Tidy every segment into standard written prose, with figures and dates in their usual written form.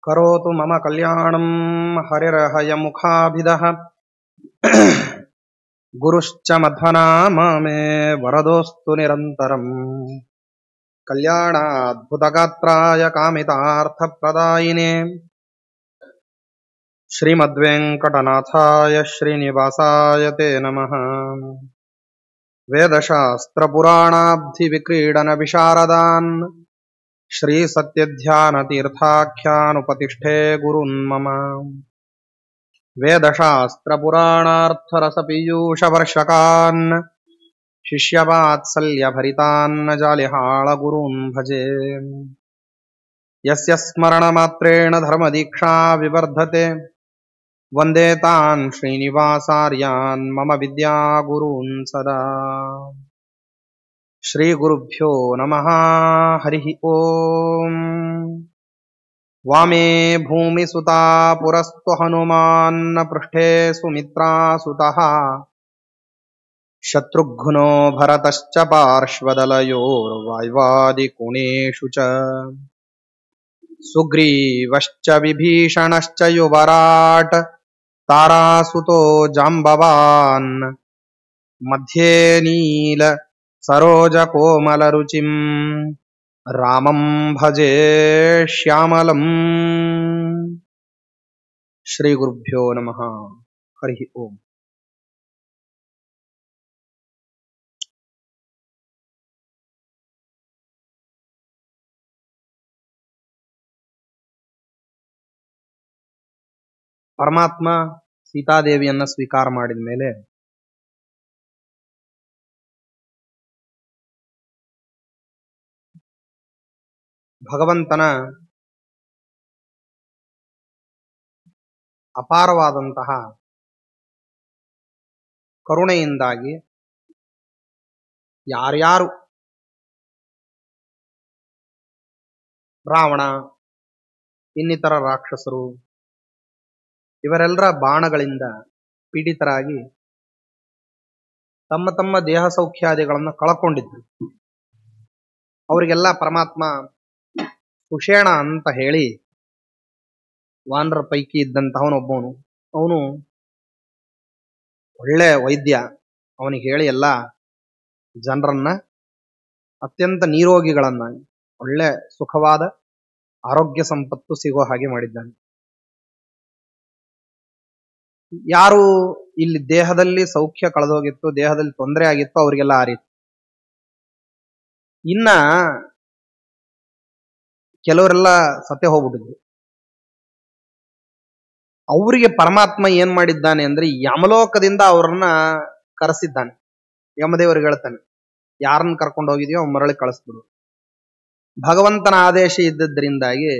ಕರೋತು ಮಮ ಕಲ್ಯಾಣಂ ಹರಿರ್ಹಯಮುಖಾಭಿದಃ ಗುರುಶ್ಚ ಮಧ್ವನಾಮ ಮೇ ವರದೋಸ್ತು ನಿರಂತರಂ. ಕಲ್ಯಾಣಾದ್ಭುತಗಾತ್ರಾಯ ಕಾಮಿತಾರ್ಥಪ್ರದಾಯಿನೇ ಶ್ರೀಮದ್ವೆಂಕಟನಾಥಾಯ ಶ್ರೀನಿವಾಸಾಯ ತೇ ನಮಃ. ವೇದಶಾಸ್ತ್ರಪುರಾಣಾಬ್ಧಿವಿಕ್ರೀಡನ ವಿಶಾರದಾನ್ ಶ್ರೀ ಸತ್ಯಧ್ಯಾನತೀರ್ಥಾಖ್ಯಾನುಪತಿಷ್ಠೇ ಗುರುನ್ಮಮ. ವೇದಶಾಸ್ತ್ರಪುರಾಣಾರ್ಥರಸಪೀಯೂಷವರ್ಷಕಾನ್ ಶಿಷ್ಯವಾತ್ಸಲ್ಯಭರಿತಾನ್ನ ಜಾಲಿಹಾಳ ಗುರೂನ್ ಭಜೆ. ಯಸ್ಯ ಸ್ಮರಣಮಾತ್ರೇಣ ಧರ್ಮದೀಕ್ಷಾ ವಿವರ್ಧತೆ ವಂದೇ ತಾನ್ ಶ್ರೀನಿವಾಸಾರ್ಯಾನ್ ಮಮ ವಿದ್ಯಾಗುರೂನ್ ಸದಾ. ಶ್ರೀ ಗುರುಭ್ಯೋ ನಮಃ. ಹರಿ ಓಂ. ವಾಮೇ ಭೂಮಿಸುತಾ ಪುರಸ್ತು ಹನುಮಾನ್ನ ಪೃಷ್ಠೇ ಸುಮಿತ್ರಾ ಸುತಃ ಶತ್ರುಘ್ನೋ ಭರತಶ್ಚ ಪಾರ್ಶ್ವದಲಯೋರ್ವಾಯ್ವಾದಿಕೋಣೇಷು ಚ ಸುಗ್ರೀವಶ್ಚ ವಿಭೀಷಣಶ್ಚ ಯುವರಾಟ್ ತಾರಾಸುತೋ ಜಾಂಬವಾನ್ ಮಧ್ಯೆ ನೀಲ ಸರೋಜ ಕೋಮಲ ರುಚಿಂ ರಾಮಂ ಭಜೆ ಶ್ಯಾಮಲಂ. ಶ್ರೀ ಗುರುಭ್ಯೋ ನಮಃ. ಹರಿ ಓಂ. ಪರಮಾತ್ಮ ಸೀತಾದೇವಿಯನ್ನ ಸ್ವೀಕಾರ ಮಾಡಿದ ಮೇಲೆ ಭಗವಂತನ ಅಪಾರವಾದಂತಹ ಕರುಣೆಯಿಂದಾಗಿ ಯಾರ್ಯಾರು ರಾವಣ ಇನ್ನಿತರ ರಾಕ್ಷಸರು ಇವರೆಲ್ಲರ ಬಾಣಗಳಿಂದ ಪೀಡಿತರಾಗಿ ತಮ್ಮ ತಮ್ಮ ದೇಹ ಸೌಖ್ಯಾದಿಗಳನ್ನು ಕಳಕೊಂಡಿದ್ರು. ಅವರಿಗೆಲ್ಲ ಪರಮಾತ್ಮ ಸುಷೇಣ ಅಂತ ಹೇಳಿ ವಾನರ ಪೈಕಿ ಇದ್ದಂತಹವನೊಬ್ಬವನು, ಅವನು ಒಳ್ಳೆ ವೈದ್ಯ. ಅವನಿಗೆ ಹೇಳಿ ಎಲ್ಲ ಜನರನ್ನ ಅತ್ಯಂತ ನಿರೋಗಿಗಳನ್ನ ಒಳ್ಳೆ ಸುಖವಾದ ಆರೋಗ್ಯ ಸಂಪತ್ತು ಸಿಗೋ ಹಾಗೆ ಮಾಡಿದ್ದಾನೆ. ಯಾರು ಇಲ್ಲಿ ದೇಹದಲ್ಲಿ ಸೌಖ್ಯ ಕಳೆದೋಗಿತ್ತು, ದೇಹದಲ್ಲಿ ತೊಂದರೆ ಆಗಿತ್ತು, ಅವರಿಗೆಲ್ಲ ಆರಿತು. ಇನ್ನ ಕೆಲವರೆಲ್ಲ ಸತ್ಯ ಹೋಗ್ಬಿಟ್ಟಿದ್ರು. ಅವರಿಗೆ ಪರಮಾತ್ಮ ಏನ್ ಮಾಡಿದ್ದಾನೆ ಅಂದ್ರೆ ಯಮಲೋಕದಿಂದ ಅವ್ರನ್ನ ಕರೆಸಿದ್ದಾನೆ. ಯಮದೇವರಿಗೆ ಹೇಳ್ತಾನೆ, ಯಾರನ್ನ ಕರ್ಕೊಂಡು ಹೋಗಿದೆಯೋ ಅವ್ನು ಮರಳಿ ಕಳಿಸ್ಬಿಡು. ಭಗವಂತನ ಆದೇಶ ಇದ್ದದ್ರಿಂದಾಗಿ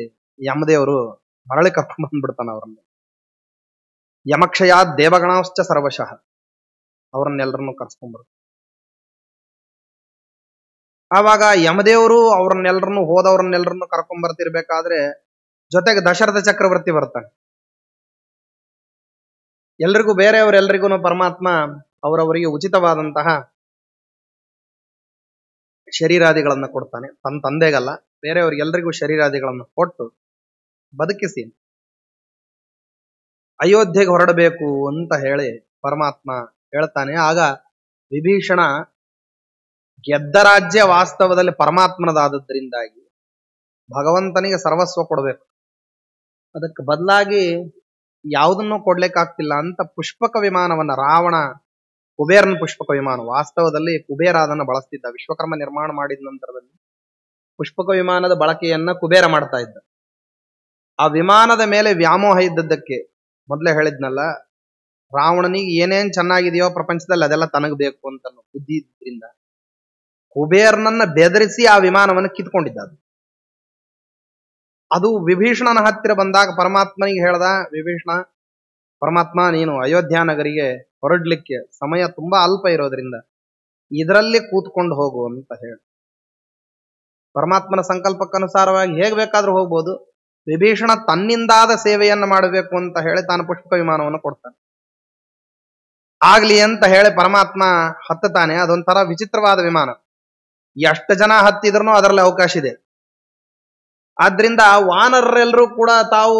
ಯಮದೇವರು ಮರಳಿ ಕರ್ಕೊಂಡು ಬಂದ್ಬಿಡ್ತಾನೆ ಅವ್ರನ್ನ. ಯಮಕ್ಷಯ ದೇವಗಣಾಶ್ಚ ಸರ್ವಶಃ ಅವ್ರನ್ನೆಲ್ಲರನ್ನು ಕರ್ಸ್ಕೊಂಡ್ಬರು. ಆವಾಗ ಯಮದೇವರು ಅವ್ರನ್ನೆಲ್ಲರನ್ನು ಹೋದವ್ರನ್ನೆಲ್ಲರನ್ನು ಕರ್ಕೊಂಡ್ ಬರ್ತಿರ್ಬೇಕಾದ್ರೆ ಜೊತೆಗೆ ದಶರಥ ಚಕ್ರವರ್ತಿ ಬರ್ತಾನೆ. ಎಲ್ರಿಗೂ ಬೇರೆಯವರೆಲ್ಲರಿಗೂ ಪರಮಾತ್ಮ ಅವರವರಿಗೆ ಉಚಿತವಾದಂತಹ ಶರೀರಾದಿಗಳನ್ನ ಕೊಡ್ತಾನೆ. ತನ್ನ ತಂದೆಗಲ್ಲ, ಬೇರೆಯವ್ರಿಗೆಲ್ಲರಿಗೂ ಶರೀರಾದಿಗಳನ್ನು ಕೊಟ್ಟು ಬದುಕಿಸಿ ಅಯೋಧ್ಯೆಗೆ ಹೊರಡಬೇಕು ಅಂತ ಹೇಳಿ ಪರಮಾತ್ಮ ಹೇಳ್ತಾನೆ. ಆಗ ವಿಭೀಷಣ ಗೆದ್ದ ರಾಜ್ಯ ವಾಸ್ತವದಲ್ಲಿ ಪರಮಾತ್ಮನದಾದದ್ರಿಂದಾಗಿ ಭಗವಂತನಿಗೆ ಸರ್ವಸ್ವ ಕೊಡಬೇಕು, ಅದಕ್ಕೆ ಬದಲಾಗಿ ಯಾವುದನ್ನೂ ಕೊಡ್ಲಿಕ್ಕಾಗ್ತಿಲ್ಲ ಅಂತ ಪುಷ್ಪಕ ವಿಮಾನವನ್ನ, ರಾವಣ ಕುಬೇರನ ಪುಷ್ಪಕ ವಿಮಾನ, ವಾಸ್ತವದಲ್ಲಿ ಕುಬೇರ ಅದನ್ನು ಬಳಸ್ತಿದ್ದ. ವಿಶ್ವಕರ್ಮ ನಿರ್ಮಾಣ ಮಾಡಿದ ನಂತರದಲ್ಲಿ ಪುಷ್ಪಕ ವಿಮಾನದ ಬಳಕೆಯನ್ನ ಕುಬೇರ ಮಾಡ್ತಾ ಇದ್ದ. ಆ ವಿಮಾನದ ಮೇಲೆ ವ್ಯಾಮೋಹ ಇದ್ದದ್ದಕ್ಕೆ ಮೊದಲೇ ಹೇಳಿದ್ನಲ್ಲ, ರಾವಣನಿಗೆ ಏನೇನ್ ಚೆನ್ನಾಗಿದೆಯೋ ಪ್ರಪಂಚದಲ್ಲಿ ಅದೆಲ್ಲ ತನಗ್ ಬೇಕು ಅಂತ ಬುದ್ಧಿ ಇದ್ರಿಂದ ಕುಬೇರನನ್ನ ಬೆದರಿಸಿ ಆ ವಿಮಾನವನ್ನು ಕಿತ್ಕೊಂಡಿದ್ದ. ಅದು ವಿಭೀಷಣನ ಹತ್ತಿರ ಬಂದಾಗ ಪರಮಾತ್ಮನಿಗೆ ಹೇಳ್ದ, ವಿಭೀಷಣ, ಪರಮಾತ್ಮ ನೀನು ಅಯೋಧ್ಯ ನಗರಿಗೆ ಹೊರಡ್ಲಿಕ್ಕೆ ಸಮಯ ತುಂಬಾ ಅಲ್ಪ ಇರೋದ್ರಿಂದ ಇದರಲ್ಲಿ ಕೂತ್ಕೊಂಡು ಹೋಗು ಅಂತ ಹೇಳಿ ಪರಮಾತ್ಮನ ಸಂಕಲ್ಪಕ್ಕನುಸಾರವಾಗಿ ಹೇಗ್ ಬೇಕಾದ್ರೂ ಹೋಗ್ಬೋದು. ವಿಭೀಷಣ ತನ್ನಿಂದಾದ ಸೇವೆಯನ್ನ ಮಾಡಬೇಕು ಅಂತ ಹೇಳಿ ತಾನು ಪುಷ್ಪಕ ವಿಮಾನವನ್ನು ಕೊಡ್ತಾನೆ. ಆಗ್ಲಿ ಅಂತ ಹೇಳಿ ಪರಮಾತ್ಮ ಹತ್ತುತ್ತಾನೆ. ಅದೊಂಥರ ವಿಚಿತ್ರವಾದ ವಿಮಾನ, ಎಷ್ಟು ಜನ ಹತ್ತಿದ್ರೂ ಅದರಲ್ಲಿ ಅವಕಾಶ ಇದೆ. ಆದ್ರಿಂದ ವಾನರರೆಲ್ಲರೂ ಕೂಡ ತಾವು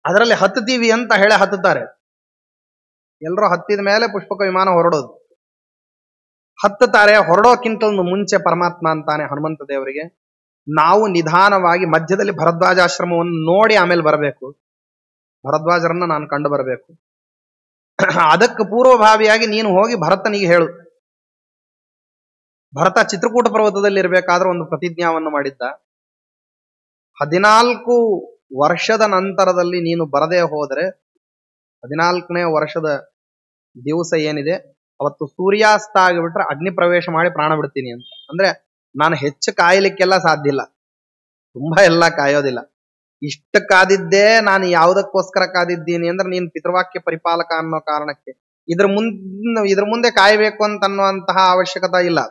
ಅದರಲ್ಲಿ ಹತ್ತುತ್ತೀವಿ ಅಂತ ಹೇಳಿ ಹತ್ತುತ್ತಾರೆ. ಎಲ್ಲರೂ ಹತ್ತಿದ ಮೇಲೆ ಪುಷ್ಪಕ ವಿಮಾನ ಹೊರಡೋದು. ಹತ್ತುತ್ತಾರೆ. ಹೊರಡೋಕ್ಕಿಂತ ಮುಂಚೆ ಪರಮಾತ್ಮ ಅಂತಾನೆ ಹನುಮಂತ ದೇವರಿಗೆ, ನಾವು ನಿಧಾನವಾಗಿ ಮಧ್ಯದಲ್ಲಿ ಭರದ್ವಾಜಾಶ್ರಮವನ್ನು ನೋಡಿ ಆಮೇಲೆ ಬರಬೇಕು. ಭರದ್ವಾಜರನ್ನ ನಾನು ಕಂಡು ಬರಬೇಕು. ಅದಕ್ಕೆ ಪೂರ್ವಭಾವಿಯಾಗಿ ನೀನು ಹೋಗಿ ಭರತನಿಗೆ ಹೇಳು. ಭರತ ಚಿತ್ರಕೂಟ ಪರ್ವತದಲ್ಲಿ ಇರಬೇಕಾದ್ರೆ ಒಂದು ಪ್ರತಿಜ್ಞಾವನ್ನು ಮಾಡಿದ್ದ. 14 ವರ್ಷದ ನಂತರದಲ್ಲಿ ನೀನು ಬರದೇ ಹೋದರೆ 14ನೇ ವರ್ಷದ ದಿವಸ ಏನಿದೆ ಅವತ್ತು ಸೂರ್ಯಾಸ್ತ ಆಗಿಬಿಟ್ರೆ ಅಗ್ನಿ ಪ್ರವೇಶ ಮಾಡಿ ಪ್ರಾಣ ಬಿಡ್ತೀನಿ ಅಂತ. ಅಂದ್ರೆ ನಾನು ಹೆಚ್ಚು ಕಾಯಲಿಕ್ಕೆಲ್ಲ ಸಾಧ್ಯ ಇಲ್ಲ, ತುಂಬಾ ಎಲ್ಲ ಕಾಯೋದಿಲ್ಲ. ಇಷ್ಟ ಕಾದಿದ್ದೇ ನಾನು ಯಾವುದಕ್ಕೋಸ್ಕರ ಕಾದಿದ್ದೀನಿ ಅಂದ್ರೆ ನೀನು ಪಿತೃವಾಕ್ಯ ಪರಿಪಾಲಕ ಅನ್ನೋ ಕಾರಣಕ್ಕೆ. ಇದ್ರ ಮುಂದೆ ಕಾಯಬೇಕು ಅಂತ ಅನ್ನುವಂತಹ ಅವಶ್ಯಕತೆ ಇಲ್ಲ.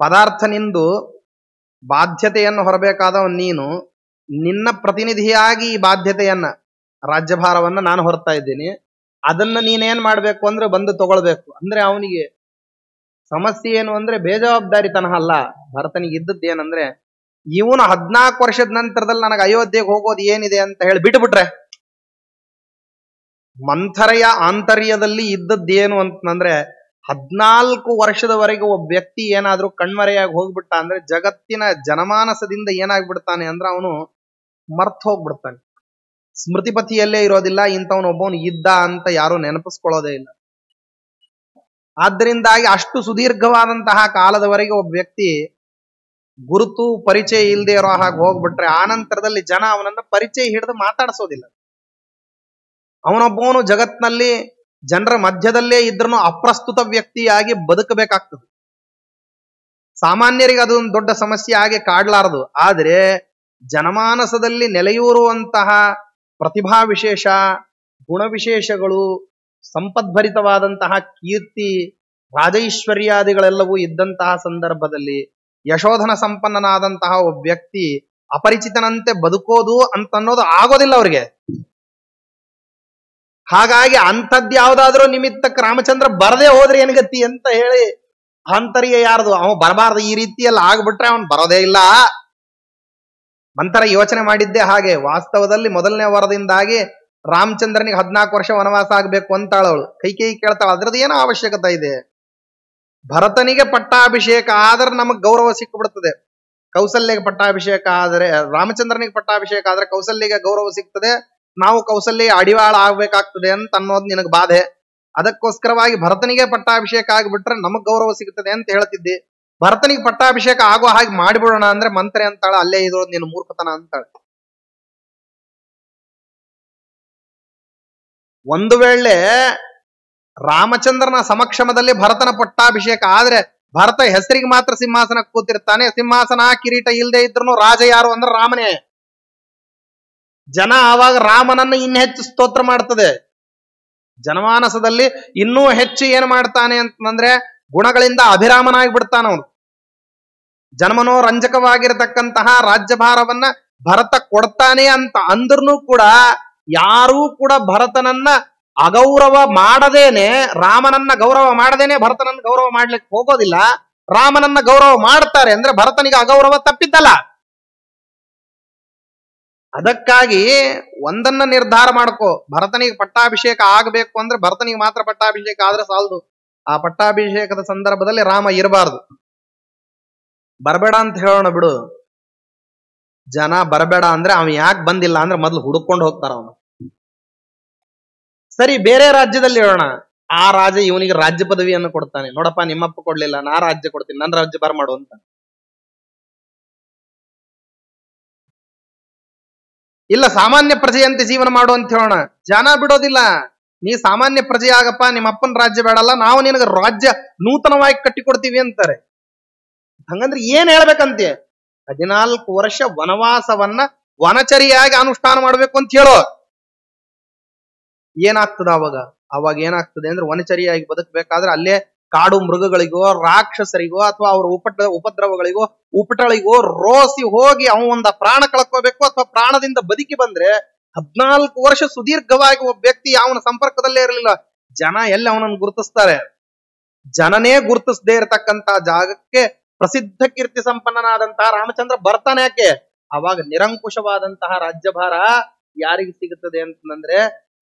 ಪದಾರ್ಥ ನಿಂದು ಬಾಧ್ಯತೆಯನ್ನು ಹೊರಬೇಕಾದವ ನೀನು, ನಿನ್ನ ಪ್ರತಿನಿಧಿಯಾಗಿ ಈ ಬಾಧ್ಯತೆಯನ್ನ, ರಾಜ್ಯಭಾರವನ್ನ ನಾನು ಹೊರ್ತಾ ಇದ್ದೀನಿ. ಅದನ್ನ ನೀನೇನ್ ಮಾಡ್ಬೇಕು ಅಂದ್ರೆ ಬಂದು ತಗೊಳ್ಬೇಕು. ಅಂದ್ರೆ ಅವನಿಗೆ ಸಮಸ್ಯೆ ಏನು ಅಂದ್ರೆ ಬೇಜವಾಬ್ದಾರಿತನ ಅಲ್ಲ. ಭರತನಿಗೆ ಇದ್ದದ್ದು ಏನಂದ್ರೆ, ಇವನು 14 ವರ್ಷದ ನಂತರದಲ್ಲಿ ನನಗೆ ಅಯೋಧ್ಯೆಗೆ ಹೋಗೋದು ಏನಿದೆ ಅಂತ ಹೇಳಿ ಬಿಟ್ಟುಬಿಟ್ರೆ, ಮಂಥರೆಯ ಆಂತರ್ಯದಲ್ಲಿ ಇದ್ದದ್ದೇನು ಅಂತಂದ್ರೆ 14 ವರ್ಷದವರೆಗೆ ಒಬ್ಬ ವ್ಯಕ್ತಿ ಏನಾದ್ರೂ ಕಣ್ಮರೆಯಾಗಿ ಹೋಗ್ಬಿಟ್ಟ ಅಂದ್ರೆ ಜಗತ್ತಿನ ಜನಮಾನಸದಿಂದ ಏನಾಗ್ಬಿಡ್ತಾನೆ ಅಂದ್ರೆ ಅವನು ಮರ್ತ್ ಹೋಗ್ಬಿಡ್ತಾನೆ. ಸ್ಮೃತಿಪತಿಯಲ್ಲೇ ಇರೋದಿಲ್ಲ. ಇಂಥವನೊಬ್ಬವನು ಇದ್ದ ಅಂತ ಯಾರು ನೆನಪಿಸ್ಕೊಳ್ಳೋದೇ ಇಲ್ಲ. ಆದ್ರಿಂದಾಗಿ ಅಷ್ಟು ಸುದೀರ್ಘವಾದಂತಹ ಕಾಲದವರೆಗೆ ಒಬ್ಬ ವ್ಯಕ್ತಿ ಗುರುತು ಪರಿಚಯ ಇಲ್ಲದೆ ಇರೋ ಹಾಗೆ ಹೋಗ್ಬಿಟ್ರೆ ಆನಂತರದಲ್ಲಿ ಜನ ಅವನನ್ನ ಪರಿಚಯ ಹಿಡಿದು ಮಾತಾಡಿಸೋದಿಲ್ಲ. ಅವನೊಬ್ಬವನು ಜಗತ್ನಲ್ಲಿ ಜನರ ಮಧ್ಯದಲ್ಲೇ ಇದ್ರೂ ಅಪ್ರಸ್ತುತ ವ್ಯಕ್ತಿಯಾಗಿ ಬದುಕಬೇಕಾಗ್ತದೆ. ಸಾಮಾನ್ಯರಿಗೆ ಅದೊಂದು ದೊಡ್ಡ ಸಮಸ್ಯೆ ಆಗಿ ಕಾಡ್ಲಾರದು. ಆದ್ರೆ ಜನಮಾನಸದಲ್ಲಿ ನೆಲೆಯೂರುವಂತಹ ಪ್ರತಿಭಾ ವಿಶೇಷ, ಗುಣವಿಶೇಷಗಳು, ಸಂಪದ್ಭರಿತವಾದಂತಹ ಕೀರ್ತಿ, ರಾಜೈಶ್ವರ್ಯಾದಿಗಳೆಲ್ಲವೂ ಇದ್ದಂತಹ ಸಂದರ್ಭದಲ್ಲಿ ಯಶೋಧನ ಸಂಪನ್ನನಾದಂತಹ ಒಬ್ಬ ವ್ಯಕ್ತಿ ಅಪರಿಚಿತನಂತೆ ಬದುಕೋದು ಅಂತನ್ನೋದು ಆಗೋದಿಲ್ಲ ಅವ್ರಿಗೆ. ಹಾಗಾಗಿ ಅಂಥದ್ಯಾವುದಾದ್ರೂ ನಿಮಿತ್ತಕ್ಕೆ ರಾಮಚಂದ್ರ ಬರದೇ ಹೋದ್ರೆ ಏನ್ಗತಿ ಅಂತ ಹೇಳಿ ಆಂತರ್ಯ ಯಾರ್ದು, ಅವನು ಬರಬಾರ್ದು. ಈ ರೀತಿಯಲ್ಲಿ ಆಗ್ಬಿಟ್ರೆ ಅವನು ಬರೋದೇ ಇಲ್ಲ. ಮಂತರ ಯೋಚನೆ ಮಾಡಿದ್ದೆ ಹಾಗೆ. ವಾಸ್ತವದಲ್ಲಿ ಮೊದಲನೇ ವರದಿಂದಾಗಿ ರಾಮಚಂದ್ರನಿಗೆ 14 ವರ್ಷ ವನವಾಸ ಆಗ್ಬೇಕು ಅಂತಾಳವಳು. ಕೈಕೇಯಿ ಕೇಳ್ತಾಳ, ಅದ್ರದ್ದು ಏನೋ ಅವಶ್ಯಕತೆ ಇದೆ? ಭರತನಿಗೆ ಪಟ್ಟಾಭಿಷೇಕ ಆದ್ರೆ ನಮಗ್ ಗೌರವ ಸಿಕ್ಕಿಬಿಡ್ತದೆ. ಕೌಸಲ್ಯಗೆ ಪಟ್ಟಾಭಿಷೇಕ ಆದ್ರೆ, ರಾಮಚಂದ್ರನಿಗೆ ಪಟ್ಟಾಭಿಷೇಕ ಆದ್ರೆ ಕೌಸಲ್ಯಗೆ ಗೌರವ ಸಿಗ್ತದೆ. ನಾವು ಕೌಸಲ್ಯ ಅಡಿವಾಳ ಆಗ್ಬೇಕಾಗ್ತದೆ ಅಂತ ಅನ್ನೋದು ನಿನಗೆ ಬಾಧೆ. ಅದಕ್ಕೋಸ್ಕರವಾಗಿ ಭರತನಿಗೆ ಪಟ್ಟಾಭಿಷೇಕ ಆಗಿಬಿಟ್ರೆ ನಮಗ್ ಗೌರವ ಸಿಗ್ತದೆ ಅಂತ ಹೇಳ್ತಿದ್ದಿ. ಭರತನಿಗೆ ಪಟ್ಟಾಭಿಷೇಕ ಆಗೋ ಹಾಗೆ ಮಾಡಿಬಿಡೋಣ ಅಂದ್ರೆ ಮಂತ್ರಿ ಅಂತಾಳ, ಅಲ್ಲೇ ಇರೋದು ನೀನು ಮೂರ್ಖತನ ಅಂತಾಳೆ. ಒಂದು ವೇಳೆ ರಾಮಚಂದ್ರನ ಸಮಕ್ಷಮದಲ್ಲಿ ಭರತನ ಪಟ್ಟಾಭಿಷೇಕ ಆದ್ರೆ ಭರತ ಹೆಸರಿಗೆ ಮಾತ್ರ ಸಿಂಹಾಸನ ಕೂತಿರ್ತಾನೆ. ಸಿಂಹಾಸನ ಕಿರೀಟ ಇಲ್ಲದೆ ಇದ್ರು ರಾಜ ಯಾರು ಅಂದ್ರೆ ರಾಮನೇ. ಜನ ಆವಾಗ ರಾಮನನ್ನು ಇನ್ನು ಹೆಚ್ಚು ಸ್ತೋತ್ರ ಮಾಡ್ತದೆ. ಜನಮಾನಸದಲ್ಲಿ ಇನ್ನೂ ಹೆಚ್ಚು ಏನ್ ಮಾಡ್ತಾನೆ ಅಂತಂದ್ರೆ ಗುಣಗಳಿಂದ ಅಭಿರಾಮನಾಗಿ ಬಿಡ್ತಾನ ಅವನು. ಜನಮನೋರಂಜಕವಾಗಿರತಕ್ಕಂತಹ ರಾಜ್ಯಭಾರವನ್ನ ಭರತ ಕೊಡ್ತಾನೆ ಅಂತ ಅಂದ್ರೂ ಕೂಡ ಯಾರೂ ಕೂಡ ಭರತನನ್ನ ಅಗೌರವ ಮಾಡದೇನೆ, ರಾಮನನ್ನ ಗೌರವ ಮಾಡದೇನೆ ಭರತನನ್ನ ಗೌರವ ಮಾಡ್ಲಿಕ್ಕೆ ಹೋಗೋದಿಲ್ಲ. ರಾಮನನ್ನ ಗೌರವ ಮಾಡ್ತಾರೆ ಅಂದ್ರೆ ಭರತನಿಗೆ ಅಗೌರವ ತಪ್ಪಿದ್ದಲ್ಲ. ಅದಕ್ಕಾಗಿ ಒಂದನ್ನ ನಿರ್ಧಾರ ಮಾಡ್ಕೋ, ಭರತನಿಗೆ ಪಟ್ಟಾಭಿಷೇಕ ಆಗಬೇಕು ಅಂದ್ರೆ ಭರತನಿಗೆ ಮಾತ್ರ ಪಟ್ಟಾಭಿಷೇಕ ಆದ್ರೆ ಸಾಲದು. ಆ ಪಟ್ಟಾಭಿಷೇಕದ ಸಂದರ್ಭದಲ್ಲಿ ರಾಮ ಇರಬಾರ್ದು. ಬರಬೇಡ ಅಂತ ಹೇಳೋಣ ಬಿಡು. ಜನ ಬರಬೇಡ ಅಂದ್ರೆ ಅವ ಯಾಕೆ ಬಂದಿಲ್ಲ ಅಂದ್ರೆ ಮೊದ್ಲು ಹುಡುಕೊಂಡು ಹೋಗ್ತಾರ ಅವನು. ಸರಿ, ಬೇರೆ ರಾಜ್ಯದಲ್ಲಿ ಹೇಳೋಣ. ಆ ರಾಜ ಇವನಿಗೆ ರಾಜ್ಯ ಪದವಿಯನ್ನು ಕೊಡ್ತಾನೆ. ನೋಡಪ್ಪ, ನಿಮ್ಮಪ್ಪ ಕೊಡ್ಲಿಲ್ಲ, ನಾ ರಾಜ್ಯ ಕೊಡ್ತೀನಿ, ನನ್ನ ರಾಜ್ಯ ಬರಮಾಡು ಅಂತ. ಇಲ್ಲ, ಸಾಮಾನ್ಯ ಪ್ರಜೆಯಂತೆ ಜೀವನ ಮಾಡು ಅಂತ ಹೇಳೋಣ. ಜನ ಬಿಡೋದಿಲ್ಲ. ನೀ ಸಾಮಾನ್ಯ ಪ್ರಜೆ ಆಗಪ್ಪ, ನಿಮ್ಮ ಅಪ್ಪನ ರಾಜ್ಯ ಬೇಡಲ್ಲ, ನಾವು ನಿನಗೆ ರಾಜ್ಯ ನೂತನವಾಗಿ ಕಟ್ಟಿಕೊಡ್ತೀವಿ ಅಂತಾರೆ. ಹಂಗಂದ್ರೆ ಏನ್ ಹೇಳ್ಬೇಕಂತೆ? 14 ವರ್ಷ ವನವಾಸವನ್ನ ವನಚರಿಯಾಗಿ ಅನುಷ್ಠಾನ ಮಾಡ್ಬೇಕು ಅಂತ ಹೇಳೋ. ಏನಾಗ್ತದ ಅವಾಗ ಏನಾಗ್ತದೆ ಅಂದ್ರೆ ವನಚರಿಯಾಗಿ ಬದುಕಬೇಕಾದ್ರೆ ಅಲ್ಲೇ ಕಾಡು ಮೃಗಗಳಿಗೋ ರಾಕ್ಷಸರಿಗೋ ಅಥವಾ ಅವ್ರ ಉಪದ್ರವಗಳಿಗೋ ಉಪಟಳಿಗೋ ರೋಸಿ ಹೋಗಿ ಅವನ ಪ್ರಾಣ ಕಳ್ಕೋಬೇಕು. ಅಥವಾ ಪ್ರಾಣದಿಂದ ಬದುಕಿ ಬಂದ್ರೆ 14 ವರ್ಷ ಸುದೀರ್ಘವಾಗಿ ಒಬ್ಬ ವ್ಯಕ್ತಿ ಅವನ ಸಂಪರ್ಕದಲ್ಲೇ ಇರಲಿಲ್ಲ. ಜನ ಎಲ್ಲಿ ಅವನನ್ನು ಗುರುತಿಸ್ತಾರೆ? ಜನನೇ ಗುರುತಿಸದೇ ಇರತಕ್ಕಂತ ಜಾಗಕ್ಕೆ ಪ್ರಸಿದ್ಧ ಕೀರ್ತಿ ಸಂಪನ್ನನಾದಂತಹ ರಾಮಚಂದ್ರ ಬರ್ತಾನೆ ಯಾಕೆ? ಅವಾಗ ನಿರಂಕುಶವಾದಂತಹ ರಾಜ್ಯಭಾರ ಯಾರಿಗೆ ಸಿಗುತ್ತದೆ ಅಂತಂದ್ರೆ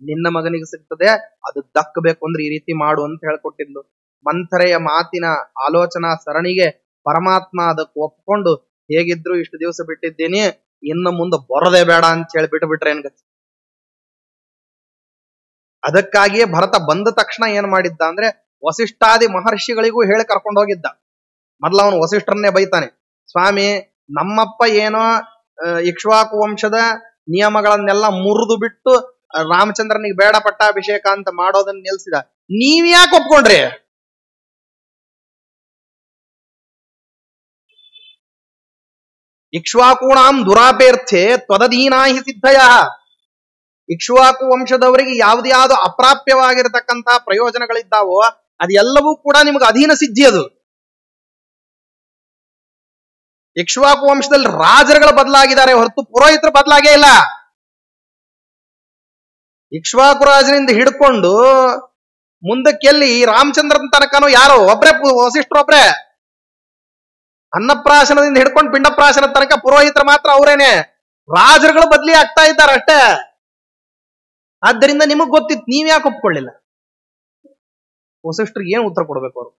ನಿನ್ನ ಮಗನಿಗೆ ಸಿಗ್ತದೆ. ಅದು ದಕ್ಕಬೇಕು ಅಂದ್ರೆ ಈ ರೀತಿ ಮಾಡು ಅಂತ ಹೇಳ್ಕೊಟ್ಟಿದ್ಲು. ಮಂಥರೆಯ ಮಾತಿನ ಆಲೋಚನಾ ಸರಣಿಗೆ ಪರಮಾತ್ಮ ಅದಕ್ಕೆ ಒಪ್ಕೊಂಡು ಹೇಗಿದ್ರು ಇಷ್ಟು ದಿವಸ ಬಿಟ್ಟಿದ್ದೀನಿ, ಇನ್ನು ಮುಂದೆ ಬರೋದೇ ಬೇಡ ಅಂತ ಹೇಳಿ ಬಿಟ್ರೆ ಏನ್ ಗತಿ? ಅದಕ್ಕಾಗಿಯೇ ಭರತ ಬಂದ ತಕ್ಷಣ ಏನ್ ಮಾಡಿದ್ದ ಅಂದ್ರೆ ವಸಿಷ್ಠಾದಿ ಮಹರ್ಷಿಗಳಿಗೂ ಹೇಳಿ ಕರ್ಕೊಂಡು ಹೋಗಿದ್ದ. ಮೊದ್ಲ ಅವನು ವಸಿಷ್ಠರನ್ನೇ ಬೈತಾನೆ, ಸ್ವಾಮಿ ನಮ್ಮಪ್ಪ ಏನೋ ಇಕ್ಷ್ವಾಕು ವಂಶದ ನಿಯಮಗಳನ್ನೆಲ್ಲ ಮುರಿದು ಬಿಟ್ಟು ರಾಮಚಂದ್ರನಿಗೆ ಬೇಡ ಪಟ್ಟಾಭಿಷೇಕ ಅಂತ ಮಾಡೋದನ್ನ ನಿಲ್ಸಿದ, ನೀವ್ಯಾಕೆ ಒಪ್ಕೊಂಡ್ರಿ? ಇಕ್ಷ್ವಾಕೂಣಾಂ ದುರಾಪೇರ್ಥೆ ತ್ವದಧೀನಾಹಿ ಸಿದ್ಧಯ. ಇಕ್ಷ್ವಾಕು ವಂಶದವರಿಗೆ ಯಾವ್ದು ಅಪ್ರಾಪ್ಯವಾಗಿರತಕ್ಕಂತಹ ಪ್ರಯೋಜನಗಳಿದ್ದಾವೋ ಅದೆಲ್ಲವೂ ಕೂಡ ನಿಮ್ಗೆ ಅಧೀನ ಸಿದ್ಧಿ. ಅದು ಇಕ್ಷ್ವಾಕು ವಂಶದಲ್ಲಿ ರಾಜರುಗಳು ಬದಲಾಗಿದ್ದಾರೆ ಹೊರತು ಪುರೋಹಿತರು ಬದಲಾಗೇ ಇಲ್ಲ. ಇಕ್ಷ್ವಾಕು ರಾಜನಿಂದ ಹಿಡ್ಕೊಂಡು ಮುಂದಕ್ಕೆಲ್ಲಿ ರಾಮಚಂದ್ರನ ತನಕನೂ ಯಾರೋ ಒಬ್ರೇ ವಸಿಷ್ಠರೊಬ್ರೆ. ಅನ್ನಪ್ರಾಶನದಿಂದ ಹಿಡ್ಕೊಂಡು ಪಿಂಡಪ್ರಾಶನ ತನಕ ಪುರೋಹಿತರು ಮಾತ್ರ ಅವರೇನೆ, ರಾಜರುಗಳು ಬದಲಿ ಆಗ್ತಾ ಇದ್ದಾರೆ ಅಷ್ಟೇ. ಆದ್ದರಿಂದ ನಿಮಗ್ ಗೊತ್ತಿತ್ತು, ನೀವ್ ಯಾಕೆ ಒಪ್ಕೊಳ್ಳಿಲ್ಲ? ವಸಿಷ್ಠರಿಗೆ ಏನ್ ಉತ್ತರ ಕೊಡ್ಬೇಕು? ಅವರು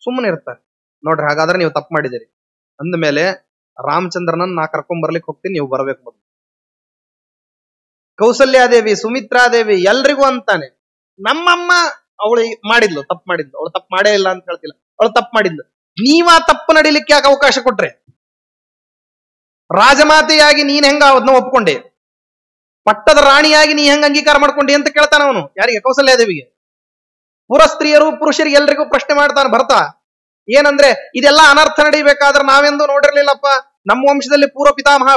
ಸುಮ್ಮನೆ ಇರ್ತಾರೆ. ನೋಡ್ರಿ, ಹಾಗಾದ್ರೆ ನೀವು ತಪ್ಪು ಮಾಡಿದಿರಿ ಅಂದ ಮೇಲೆ ರಾಮಚಂದ್ರನನ್ನ ನಾ ಕರ್ಕೊಂಡ್ ಬರ್ಲಿಕ್ಕೆ ಹೋಗ್ತೀನಿ, ನೀವು ಬರ್ಬೇಕು ಮೊದಲು. ಕೌಸಲ್ಯಾದೇವಿ, ಸುಮಿತ್ರಾದೇವಿ ಎಲ್ರಿಗೂ ಅಂತಾನೆ, ನಮ್ಮಮ್ಮ ಅವಳು ಮಾಡಿದ್ಲು, ತಪ್ಪು ಮಾಡಿದ್ಲು, ಅವಳು ತಪ್ಪು ಮಾಡೇ ಇಲ್ಲ ಅಂತ ಹೇಳ್ತಿಲ್ಲ, ಅವಳು ತಪ್ಪು ಮಾಡಿದ್ಲು. ನೀವ ತಪ್ಪು ನಡಿಲಿಕ್ಕೆ ಯಾಕೆ ಅವಕಾಶ ಕೊಟ್ರೆ? ರಾಜಮಾತೆಯಾಗಿ ನೀನ್ ಹೆಂಗ ಅದನ್ನ ಒಪ್ಕೊಂಡೆ? ಪಟ್ಟದ ರಾಣಿಯಾಗಿ ನೀ ಹೆಂಗ ಅಂಗೀಕಾರ ಮಾಡ್ಕೊಂಡಿ ಅಂತ ಕೇಳ್ತಾನ ಅವನು. ಯಾರಿಗೆ? ಕೌಸಲ್ಯಾದೇವಿಗೆ. ಪುರ ಸ್ತ್ರೀಯರು ಪುರುಷರಿಗೆ ಎಲ್ರಿಗೂ ಪ್ರಶ್ನೆ ಮಾಡ್ತಾನೆ ಭರತ. ಏನಂದ್ರೆ, ಇದೆಲ್ಲ ಅನರ್ಥ ನಡಿಬೇಕಾದ್ರೆ ನಾವೆಂದು ನೋಡಿರ್ಲಿಲ್ಲಪ್ಪ. ನಮ್ಮ ವಂಶದಲ್ಲಿ ಪೂರ್ವ ಪಿತಾಮಹ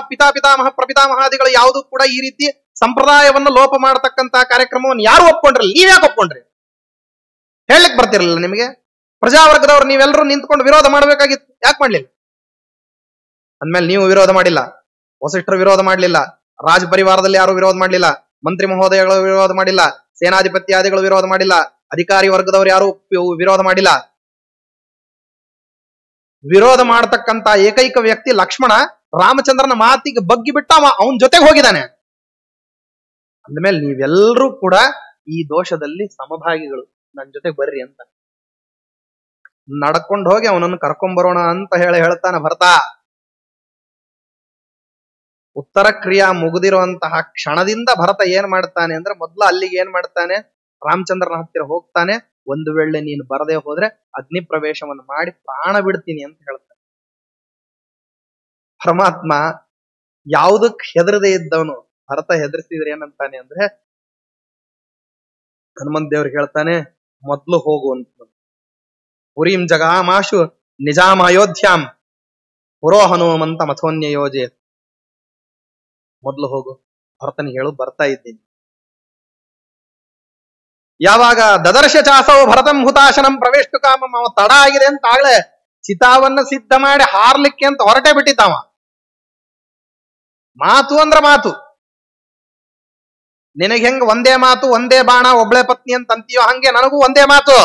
ಪ್ರಪಿತಾಮಹಾದಿಗಳು ಯಾವುದು ಕೂಡ ಈ ರೀತಿ ಸಂಪ್ರದಾಯವನ್ನು ಲೋಪ ಮಾಡತಕ್ಕಂತಹ ಕಾರ್ಯಕ್ರಮವನ್ನು ಯಾರು ಒಪ್ಕೊಂಡ್ರಲ್ಲ, ನೀವ್ ಯಾಕೆ ಒಪ್ಕೊಂಡ್ರಿ? ಹೇಳಲಿಕ್ಕೆ ಬರ್ತಿರಲಿಲ್ಲ ನಿಮಗೆ? ಪ್ರಜಾವರ್ಗದವ್ರು ನೀವೆಲ್ಲರೂ ನಿಂತ್ಕೊಂಡು ವಿರೋಧ ಮಾಡ್ಬೇಕಾಗಿತ್ತು, ಯಾಕೆ ಮಾಡ್ಲಿಲ್ಲ? ಅಂದ್ಮೇಲೆ ನೀವು ವಿರೋಧ ಮಾಡಿಲ್ಲ, ವಸಿಷ್ಠರು ವಿರೋಧ ಮಾಡ್ಲಿಲ್ಲ, ರಾಜ ಪರಿವಾರದಲ್ಲಿ ಯಾರು ವಿರೋಧ ಮಾಡ್ಲಿಲ್ಲ, ಮಂತ್ರಿ ಮಹೋದಯಗಳು ವಿರೋಧ ಮಾಡಿಲ್ಲ, ಸೇನಾಧಿಪತ್ಯಾದಿಗಳು ವಿರೋಧ ಮಾಡಿಲ್ಲ, ಅಧಿಕಾರಿ ವರ್ಗದವರು ಯಾರು ವಿರೋಧ ಮಾಡಿಲ್ಲ. ವಿರೋಧ ಮಾಡತಕ್ಕಂತ ಏಕೈಕ ವ್ಯಕ್ತಿ ಲಕ್ಷ್ಮಣ ರಾಮಚಂದ್ರನ ಮಾತಿಗೆ ಬಗ್ಗಿ ಬಿಟ್ಟ ಅವನ ಜೊತೆಗೆ ಹೋಗಿದ್ದಾನೆ. ಅಂದ್ಮೇಲೆ ನೀವೆಲ್ಲರೂ ಕೂಡ ಈ ದೋಷದಲ್ಲಿ ಸಮಭಾಗಿಗಳು, ನನ್ನ ಜೊತೆಗೆ ಬರ್ರಿ ಅಂತ ನಡ್ಕೊಂಡು ಹೋಗಿ ಅವನನ್ನು ಕರ್ಕೊಂಡ್ಬರೋಣ ಅಂತ ಹೇಳ್ತಾನೆ ಭರತ. ಉತ್ತರ ಕ್ರಿಯಾ ಮುಗಿದಿರುವಂತಹ ಕ್ಷಣದಿಂದ ಭರತ ಏನ್ ಮಾಡ್ತಾನೆ ಅಂದ್ರೆ, ಮೊದ್ಲು ಅಲ್ಲಿಗೆ ಏನ್ ಮಾಡ್ತಾನೆ, ರಾಮಚಂದ್ರನ ಹತ್ತಿರ ಹೋಗ್ತಾನೆ. ಒಂದು ವೇಳೆ ನೀನು ಬರದೆ ಹೋದ್ರೆ ಅಗ್ನಿ ಪ್ರವೇಶವನ್ನು ಮಾಡಿ ಪ್ರಾಣ ಬಿಡ್ತೀನಿ ಅಂತ ಹೇಳ್ತಾನೆ. ಪರಮಾತ್ಮ ಯಾವುದಕ್ ಹೆದರದೆ ಇದ್ದವನು ಭರತ ಹೆದರ್ಸಿದ್ರೆ ಏನಂತಾನೆ ಅಂದ್ರೆ, ಹನುಮಂತ ದೇವ್ರಿಗೆ ಹೇಳ್ತಾನೆ, ಮೊದ್ಲು ಹೋಗು ಅಂತ. ಪುರೀಂ ಜಗಾಮಾಶು ನಿಜಾಮ ಅಯೋಧ್ಯಾಂ ಪುರೋ ಹನುಮಂತ ಮಥೋನ್ಯ ಯೋಜೆ. ಮೊದ್ಲು ಹೋಗು, ಭರತನಿಗೆ ಹೇಳು, ಬರ್ತಾ ಇದ್ದೀನಿ. ಯಾವಾಗ ದದರ್ಶ ಚಾಸವು ಭರತಂ ಹುತಾಶನಂ ಪ್ರವೇಷ್ಟು ಕಾಮಂ, ಅವ ತಡ ಆಗಿದೆ ಅಂತ ಆಗ್ಲೇ ಚಿತಾವನ್ನ ಸಿದ್ಧ ಮಾಡಿ ಹಾರ್ಲಿಕ್ಕೆ ಅಂತ ಹೊರಟೆ ಬಿಟ್ಟಿದ್ದಾವ. ಮಾತು ಅಂದ್ರ ಮಾತು. ನಿನಗೆ ಹೆಂಗ ಒಂದೇ ಮಾತು ಒಂದೇ ಬಾಣ ಒಬ್ಳೆ ಪತ್ನಿ ಅಂತ ಅಂತೀಯೋ ಹಂಗೆ ನನಗೂ ಒಂದೇ ಮಾತು.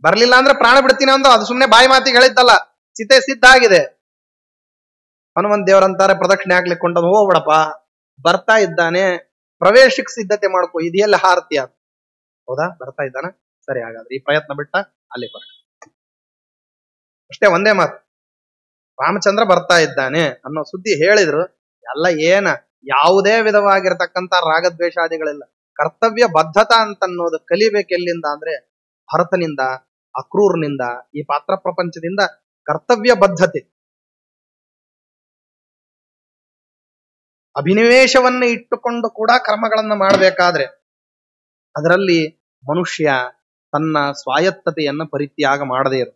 ಬರ್ಲಿಲ್ಲ ಅಂದ್ರೆ ಪ್ರಾಣ ಬಿಡ್ತೀನಿ ಅಂದ, ಅದು ಸುಮ್ನೆ ಬಾಯಿ ಮಾತಿಗೆ ಹೇಳಿದ್ದಲ್ಲ, ಚಿತೆ ಸಿದ್ಧ ಆಗಿದೆ. ಹನುಮಂತ ದೇವರಂತಾರೆ, ಪ್ರದಕ್ಷಿಣೆ ಆಗ್ಲಿಕ್ಕೆ ಕೊಂಡನು, ಹೋಗ್ಬಿಡಪ್ಪ ಬರ್ತಾ ಇದ್ದಾನೆ, ಪ್ರವೇಶಕ್ಕೆ ಸಿದ್ಧತೆ ಮಾಡ್ಕೋ, ಇದೆಲ್ಲ ಹಾರತಿಯ. ಹೌದಾ, ಬರ್ತಾ ಇದ್ದಾನ, ಸರಿ ಹಾಗಾದ್ರೆ ಈ ಪ್ರಯತ್ನ ಬಿಟ್ಟ ಅಲ್ಲಿ ಬರ. ಅಷ್ಟೇ, ಒಂದೇ ಮಾತು, ರಾಮಚಂದ್ರ ಬರ್ತಾ ಇದ್ದಾನೆ ಅನ್ನೋ ಸುದ್ದಿ ಹೇಳಿದ್ರು. ಎಲ್ಲ ಏನ ಯಾವುದೇ ವಿಧವಾಗಿರತಕ್ಕಂತ ರಾಗದ್ವೇಷಾದಿಗಳಿಲ್ಲ. ಕರ್ತವ್ಯ ಬದ್ಧತಾ ಅಂತ ಅನ್ನೋದು ಕಲಿಬೇಕೆಲ್ಲಿಂದ ಅಂದ್ರೆ ಭರತನಿಂದ, ಅಕ್ರೂರ್ನಿಂದ, ಈ ಪಾತ್ರ ಪ್ರಪಂಚದಿಂದ ಕರ್ತವ್ಯ ಬದ್ಧತೆ, ಅಭಿನಿವೇಶವನ್ನು ಇಟ್ಟುಕೊಂಡು ಕೂಡ ಕರ್ಮಗಳನ್ನ ಮಾಡಬೇಕಾದ್ರೆ ಅದರಲ್ಲಿ ಮನುಷ್ಯ ತನ್ನ ಸ್ವಾಯತ್ತತೆಯನ್ನ ಪರಿತ್ಯಾಗ ಮಾಡದೇ ಇರು.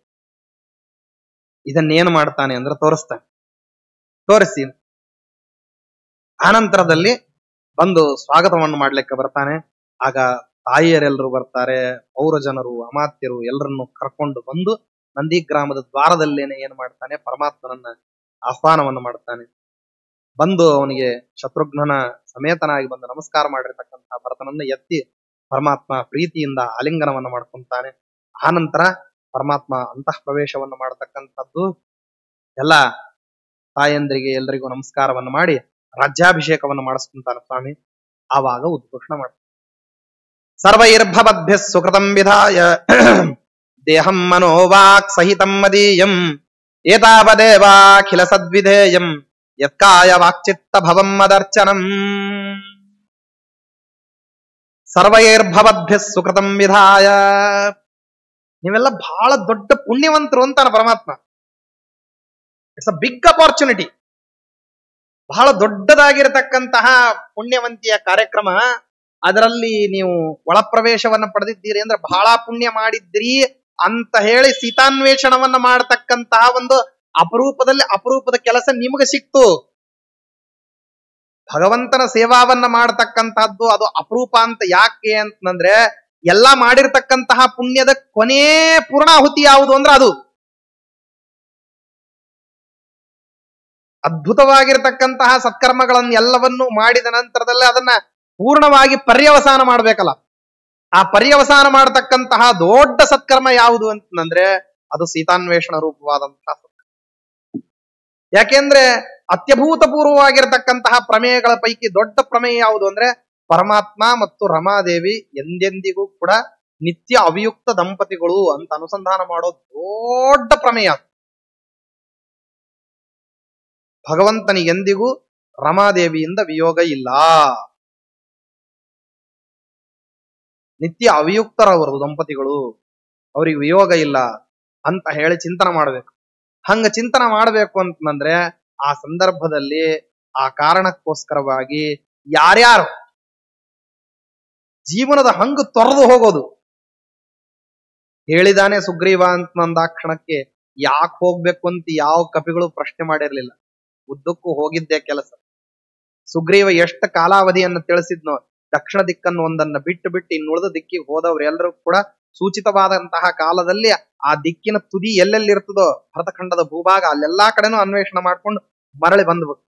ಇದನ್ನೇನು ಮಾಡ್ತಾನೆ ಅಂದ್ರೆ ತೋರಿಸ್ತಾನೆ. ತೋರಿಸಿ ಆನಂತರದಲ್ಲಿ ಬಂದು ಸ್ವಾಗತವನ್ನು ಮಾಡ್ಲಿಕ್ಕೆ ಬರ್ತಾನೆ. ಆಗ ತಾಯಿಯರೆಲ್ಲರೂ ಬರ್ತಾರೆ, ಪೌರ ಜನರು, ಅಮಾತ್ಯರು ಎಲ್ಲರನ್ನು ಕರ್ಕೊಂಡು ಬಂದು ನಂದಿಗ್ರಾಮದ ದ್ವಾರದಲ್ಲೇನೆ ಏನ್ ಮಾಡ್ತಾನೆ, ಪರಮಾತ್ಮನನ್ನ ಆಹ್ವಾನವನ್ನು ಮಾಡ್ತಾನೆ. ಬಂದು ಅವನಿಗೆ ಶತ್ರುಘ್ನನ ಸಮೇತನಾಗಿ ಬಂದು ನಮಸ್ಕಾರ ಮಾಡಿರ್ತಕ್ಕಂತಹ ಭರತನನ್ನ ಎತ್ತಿ ಪರಮಾತ್ಮ ಪ್ರೀತಿಯಿಂದ ಆಲಿಂಗನವನ್ನು ಮಾಡ್ಕೊಂತಾನೆ. ಆನಂತರ ಪರಮಾತ್ಮ ಅಂತಃ ಪ್ರವೇಶವನ್ನು ಮಾಡತಕ್ಕಂಥದ್ದು. ಎಲ್ಲ ತಾಯಂದ್ರಿಗೆ ಎಲ್ರಿಗೂ ನಮಸ್ಕಾರವನ್ನು ಮಾಡಿ ರಾಜ್ಯಾಭಿಷೇಕವನ್ನು ಮಾಡಿಸ್ಕೊಂತಾನೆ ಸ್ವಾಮಿ. ಆವಾಗ ಉದ್ಘೋಷಣ ಮಾಡ್ತಾನೆ. ಸರ್ವೈರ್ಭವದ್ಭ್ಯ ಸುಕೃತಂ ವಿಧಾಯ ದೇಹಂ ಮನೋವಾಕ್ ಸಹಿತಂ ಮದೀಯಂ ಏತಾವದೇವಾಖಿಲ ಸದ್ವಿಧೇಯಂ ಯತ್ಕಾಯ ವಾಕ್ಚಿತ್ತ ಭವಂ ಮದರ್ಚನಂ. ಸರ್ವೈರ್ಭವದ್ಭ್ಯ ಸುಕೃತಂ ವಿಧಾಯ, ನೀವೆಲ್ಲ ಬಹಳ ದೊಡ್ಡ ಪುಣ್ಯವಂತರು ಅಂತಾನ ಪರಮಾತ್ಮ. It's a big opportunity. ಬಹಳ ದೊಡ್ಡದಾಗಿರತಕ್ಕಂತಹ ಪುಣ್ಯವಂತಿಯ ಕಾರ್ಯಕ್ರಮ. ಅದರಲ್ಲಿ ನೀವು ಒಳಪ್ರವೇಶವನ್ನ ಪಡೆದಿದ್ದೀರಿ ಅಂದ್ರೆ ಬಹಳ ಪುಣ್ಯ ಮಾಡಿದ್ರಿ ಅಂತ ಹೇಳಿ ಸೀತಾನ್ವೇಷಣವನ್ನ ಮಾಡತಕ್ಕಂತಹ ಒಂದು ಅಪರೂಪದ ಕೆಲಸ ನಿಮಗೆ ಸಿಕ್ತು. ಭಗವಂತನ ಸೇವಾವನ್ನ ಮಾಡತಕ್ಕಂತಹದ್ದು ಅದು ಅಪರೂಪ ಅಂತ ಯಾಕೆ ಅಂತಂದ್ರೆ, ಎಲ್ಲಾ ಮಾಡಿರ್ತಕ್ಕಂತಹ ಪುಣ್ಯದ ಕೊನೆ ಪೂರ್ಣಾಹುತಿ ಯಾವುದು ಅಂದ್ರೆ ಅದು ಅದ್ಭುತವಾಗಿರ್ತಕ್ಕಂತಹ ಸತ್ಕರ್ಮಗಳನ್ನು ಎಲ್ಲವನ್ನೂ ಮಾಡಿದ ನಂತರದಲ್ಲಿ ಅದನ್ನ ಪೂರ್ಣವಾಗಿ ಪರ್ಯವಸಾನ ಮಾಡ್ಬೇಕಲ್ಲ. ಆ ಪರ್ಯವಸಾನ ಮಾಡತಕ್ಕಂತಹ ದೊಡ್ಡ ಸತ್ಕರ್ಮ ಯಾವುದು ಅಂತಂದ್ರೆ ಅದು ಸೀತಾನ್ವೇಷಣ ರೂಪವಾದಂತಹ ಸತ್ಕರ್ಮ. ಯಾಕೆಂದ್ರೆ ಅತ್ಯಭೂತ ಪೂರ್ವವಾಗಿರತಕ್ಕಂತಹ ಪ್ರಮೇಯಗಳ ಪೈಕಿ ದೊಡ್ಡ ಪ್ರಮೇಯ ಯಾವುದು ಅಂದ್ರೆ ಪರಮಾತ್ಮ ಮತ್ತು ರಮಾದೇವಿ ಎಂದೆಂದಿಗೂ ಕೂಡ ನಿತ್ಯ ಅವಿಯುಕ್ತ ದಂಪತಿಗಳು ಅಂತ ಅನುಸಂಧಾನ ಮಾಡೋ ದೊಡ್ಡ ಪ್ರಮೇಯ. ಭಗವಂತನಿಗೆ ಎಂದಿಗೂ ರಮಾದೇವಿಯಿಂದ ವಿಯೋಗ ಇಲ್ಲ. ನಿತ್ಯ ಅವಿಯುಕ್ತರವರು ದಂಪತಿಗಳು, ಅವ್ರಿಗೆ ವಿಯೋಗ ಇಲ್ಲ ಅಂತ ಹೇಳಿ ಚಿಂತನೆ ಮಾಡ್ಬೇಕು. ಹಂಗ ಚಿಂತನೆ ಮಾಡ್ಬೇಕು ಅಂತಂದ್ರೆ ಆ ಸಂದರ್ಭದಲ್ಲಿ ಆ ಕಾರಣಕ್ಕೋಸ್ಕರವಾಗಿ ಯಾರ್ಯಾರು ಜೀವನದ ಹಂಗ ತೊರೆದು ಹೋಗೋದು. ಹೇಳಿದಾನೆ ಸುಗ್ರೀವ ಅಂತ ನಂದಾಕ್ಷಣಕ್ಕೆ ಯಾಕೆ ಹೋಗ್ಬೇಕು ಅಂತ ಯಾವ ಕಪಿಗಳು ಪ್ರಶ್ನೆ ಮಾಡಿರ್ಲಿಲ್ಲ. ಉದ್ದಕ್ಕೂ ಹೋಗಿದ್ದೇ ಕೆಲಸ. ಸುಗ್ರೀವ ಎಷ್ಟು ಕಾಲಾವಧಿಯನ್ನು ತಿಳಿಸಿದ್ನೋ, ದಕ್ಷಿಣ ದಿಕ್ಕನ್ನು ಒಂದನ್ನ ಬಿಟ್ಟು ಇನ್ನುಳಿದ ದಿಕ್ಕಿಗೆ ಹೋದವ್ರು ಎಲ್ಲರೂ ಕೂಡ ಸೂಚಿತವಾದಂತಹ ಕಾಲದಲ್ಲಿ ಆ ದಿಕ್ಕಿನ ತುದಿ ಎಲ್ಲೆಲ್ಲಿರ್ತದೋ ಭರತಖಂಡದ ಭೂಭಾಗ ಅಲ್ಲೆಲ್ಲಾ ಕಡೆನೂ ಅನ್ವೇಷಣೆ ಮಾಡ್ಕೊಂಡು ಮರಳಿ ಬಂದ್ಬಿಟ್ಟು